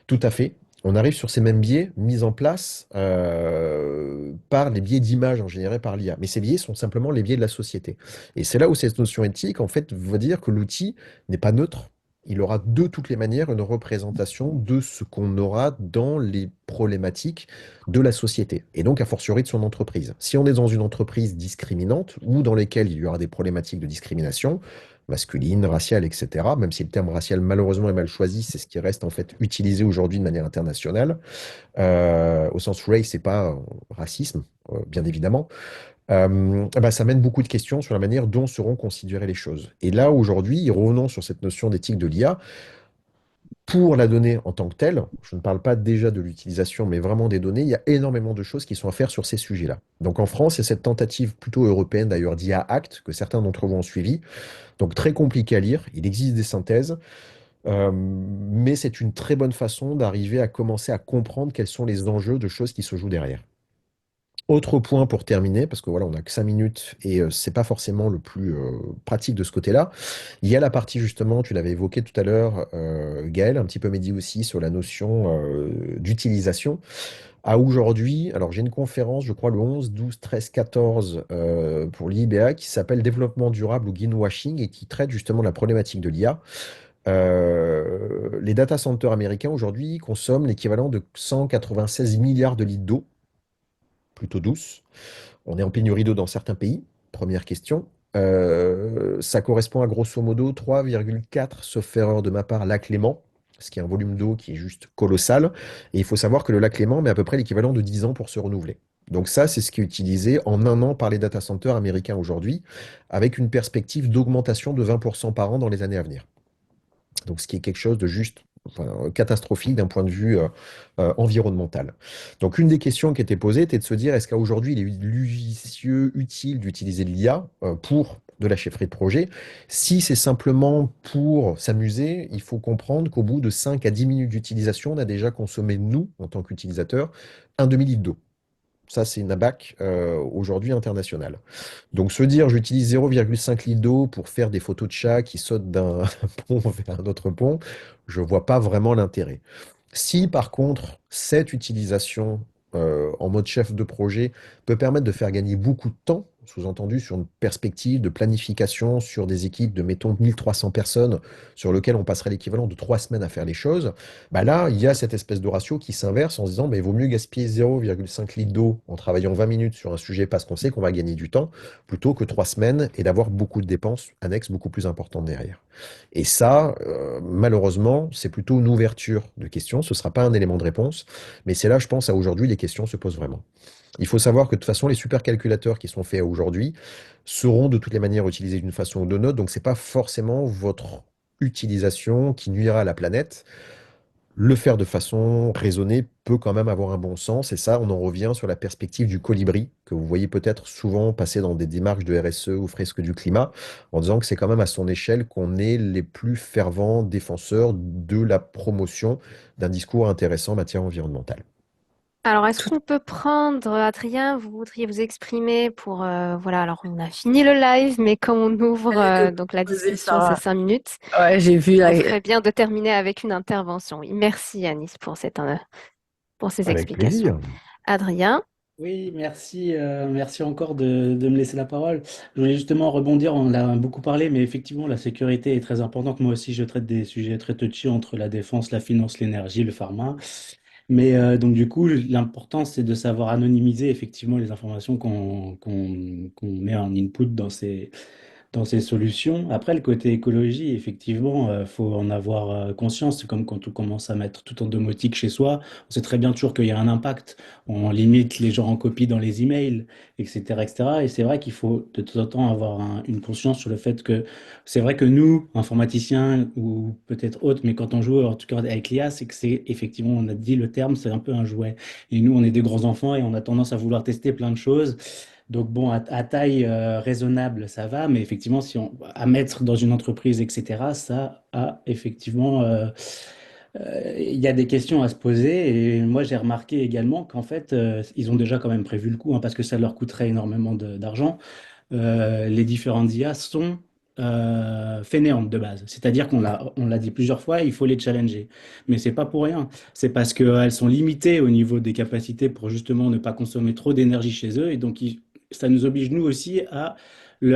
Tout à fait. On arrive sur ces mêmes biais mis en place par les biais d'image en général par l'IA. Mais ces biais sont simplement les biais de la société. Et c'est là où cette notion éthique, en fait, veut dire que l'outil n'est pas neutre. Il aura de toutes les manières une représentation de ce qu'on aura dans les problématiques de la société, et donc a fortiori de son entreprise. Si on est dans une entreprise discriminante ou dans lesquelles il y aura des problématiques de discrimination, masculine, raciale, etc., même si le terme racial malheureusement est mal choisi, c'est ce qui reste en fait utilisé aujourd'hui de manière internationale, au sens race, c'est pas racisme, bien évidemment, bah, ça mène beaucoup de questions sur la manière dont seront considérées les choses. Et là, aujourd'hui, revenons sur cette notion d'éthique de l'IA, pour la donnée en tant que telle, je ne parle pas déjà de l'utilisation, mais vraiment des données, il y a énormément de choses qui sont à faire sur ces sujets-là. Donc en France, il y a cette tentative plutôt européenne d'ailleurs d'IA Act, que certains d'entre vous ont suivi, donc très compliqué à lire, il existe des synthèses, mais c'est une très bonne façon d'arriver à commencer à comprendre quels sont les enjeux de choses qui se jouent derrière. Autre point pour terminer, parce que voilà, on n'a que 5 minutes et c'est pas forcément le plus pratique de ce côté-là. Il y a la partie justement, tu l'avais évoqué tout à l'heure, Gaël, un petit peu Mehdi aussi, sur la notion d'utilisation. À aujourd'hui, alors j'ai une conférence, je crois le 11, 12, 13, 14 pour l'IBA qui s'appelle Développement durable ou greenwashing et qui traite justement de la problématique de l'IA. Les data centers américains aujourd'hui consomment l'équivalent de 196 milliards de litres d'eau, plutôt douce. On est en pénurie d'eau dans certains pays, première question. Ça correspond à grosso modo 3,4, sauf erreur de ma part, lac Léman, ce qui est un volume d'eau qui est juste colossal. Et il faut savoir que le lac Léman met à peu près l'équivalent de 10 ans pour se renouveler. Donc ça, c'est ce qui est utilisé en un an par les data centers américains aujourd'hui, avec une perspective d'augmentation de 20% par an dans les années à venir. Donc ce qui est quelque chose de juste catastrophique d'un point de vue environnemental. Donc une des questions qui était posée était de se dire est-ce qu'aujourd'hui il est judicieux, utile d'utiliser l'IA pour de la chefferie de projet? Si c'est simplement pour s'amuser, il faut comprendre qu'au bout de 5 à 10 minutes d'utilisation, on a déjà consommé, nous, en tant qu'utilisateurs, un demi-litre d'eau. Ça, c'est une ABAC aujourd'hui internationale. Donc se dire j'utilise 0,5 litres d'eau pour faire des photos de chats qui sautent d'un pont vers un autre pont, je ne vois pas vraiment l'intérêt. Si par contre cette utilisation en mode chef de projet peut permettre de faire gagner beaucoup de temps, sous-entendu sur une perspective de planification sur des équipes de, mettons, 1300 personnes, sur lesquelles on passerait l'équivalent de 3 semaines à faire les choses, bah là, il y a cette espèce de ratio qui s'inverse en se disant, bah, il vaut mieux gaspiller 0,5 litres d'eau en travaillant 20 minutes sur un sujet parce qu'on sait qu'on va gagner du temps, plutôt que 3 semaines et d'avoir beaucoup de dépenses annexes beaucoup plus importantes derrière. Et ça, malheureusement, c'est plutôt une ouverture de questions. Ce ne sera pas un élément de réponse, mais c'est là, je pense, à aujourd'hui, les questions se posent vraiment. Il faut savoir que de toute façon, les supercalculateurs qui sont faits aujourd'hui seront de toutes les manières utilisés d'une façon ou d'une autre, donc ce n'est pas forcément votre utilisation qui nuira à la planète. Le faire de façon raisonnée peut quand même avoir un bon sens, et ça, on en revient sur la perspective du colibri, que vous voyez peut-être souvent passer dans des démarches de RSE ou fresques du climat, en disant que c'est quand même à son échelle qu'on est les plus fervents défenseurs de la promotion d'un discours intéressant en matière environnementale. Alors, est-ce Tout qu'on peut prendre, Adrien, vous voudriez vous exprimer pour, voilà, alors on a fini le live, mais quand on ouvre à fait donc la poser, discussion, c'est Sarah. 5 minutes, Ouais, j'ai vu on la... ferait bien de terminer avec une intervention. Oui, merci Yanis pour ces Avec explications. plaisir. Adrien, Oui, merci, merci encore de me laisser la parole. Je voulais justement rebondir, on l'a beaucoup parlé, mais effectivement, la sécurité est très importante. Moi aussi, je traite des sujets très touchy entre la défense, la finance, l'énergie, le pharma. Mais donc, du coup, l'important, c'est de savoir anonymiser effectivement les informations qu'on met en input dans ces solutions. Après, le côté écologie, effectivement, faut en avoir conscience. C'est comme quand on commence à mettre tout en domotique chez soi, on sait très bien toujours qu'il y a un impact. On limite les gens en copie dans les emails, etc., etc. Et c'est vrai qu'il faut de temps en temps avoir une conscience sur le fait que c'est vrai que nous, informaticiens ou peut-être autres, mais quand on joue en tout cas avec l'IA, c'est que c'est effectivement, on a dit le terme, c'est un peu un jouet. Et nous, on est des grands enfants et on a tendance à vouloir tester plein de choses. Donc bon, à taille raisonnable, ça va, mais effectivement, si on à mettre dans une entreprise, etc., ça a effectivement, il y a des questions à se poser. Et moi, j'ai remarqué également qu'en fait, ils ont déjà quand même prévu le coup, hein, parce que ça leur coûterait énormément d'argent. Les différentes IA sont fainéantes de base. C'est-à-dire on l'a dit plusieurs fois, il faut les challenger. Mais c'est pas pour rien. C'est parce qu'elles sont limitées au niveau des capacités pour justement ne pas consommer trop d'énergie chez eux. Et donc, ça nous oblige, nous aussi, à...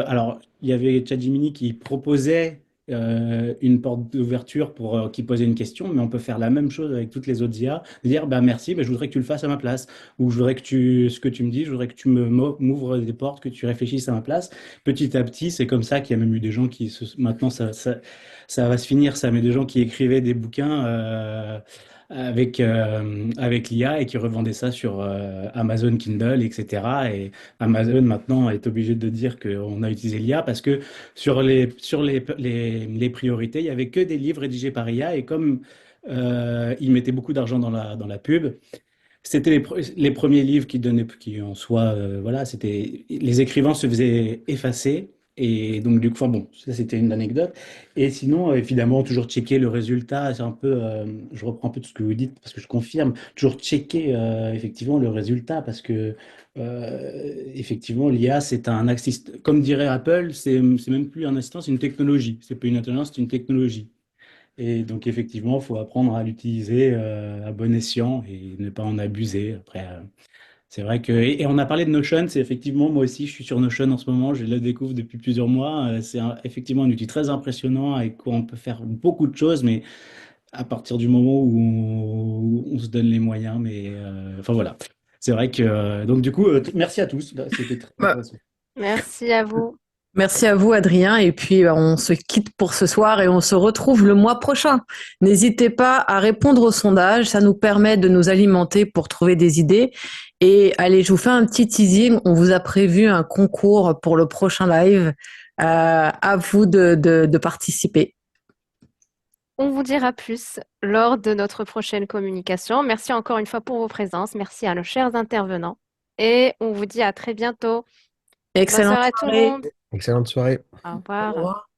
Alors, il y avait ChatGPT qui proposait une porte d'ouverture pour qui posait une question, mais on peut faire la même chose avec toutes les autres IA, dire bah merci, mais je voudrais que tu le fasses à ma place, ou je voudrais que ce que tu me dis, je voudrais que tu m'ouvres des portes, que tu réfléchisses à ma place. Petit à petit, c'est comme ça qu'il y a même eu des gens maintenant ça va se finir ça, mais des gens qui écrivaient des bouquins avec l'IA et qui revendaient ça sur Amazon Kindle, etc. Et Amazon maintenant est obligé de dire qu'on a utilisé l'IA parce que sur les priorités, il y avait que des livres rédigés par IA et comme ils mettaient beaucoup d'argent dans la pub, c'était les premiers livres qui donnaient, qui en soi, voilà, c'était les écrivains se faisaient effacer. Et donc, du coup, enfin bon, ça c'était une anecdote. Et sinon, évidemment, toujours checker le résultat. C'est un peu, je reprends un peu tout ce que vous dites parce que je confirme. Toujours checker effectivement le résultat parce que effectivement, l'IA, c'est un assistant. Comme dirait Apple, c'est même plus un assistant, c'est une technologie. C'est pas une intelligence, c'est une technologie. Et donc, effectivement, il faut apprendre à l'utiliser à bon escient et ne pas en abuser. Après, c'est vrai que. Et on a parlé de Notion, c'est effectivement, moi aussi, je suis sur Notion en ce moment, je le découvre depuis plusieurs mois. C'est effectivement un outil très impressionnant avec quoi on peut faire beaucoup de choses, mais à partir du moment où on se donne les moyens. Mais enfin, voilà. C'est vrai que. Donc, du coup, merci à tous. Là, c'était très Bah, intéressant. merci à vous. merci à vous, Adrien. Et puis, on se quitte pour ce soir et on se retrouve le mois prochain. N'hésitez pas à répondre au sondage. Ça nous permet de nous alimenter pour trouver des idées. Et allez, je vous fais un petit teasing. On vous a prévu un concours pour le prochain live. À vous de participer. On vous dira plus lors de notre prochaine communication. Merci encore une fois pour vos présences. Merci à nos chers intervenants. Et on vous dit à très bientôt. Bonne Excellente soirée à tout le soirée. monde. Excellente soirée. Au Au revoir. revoir.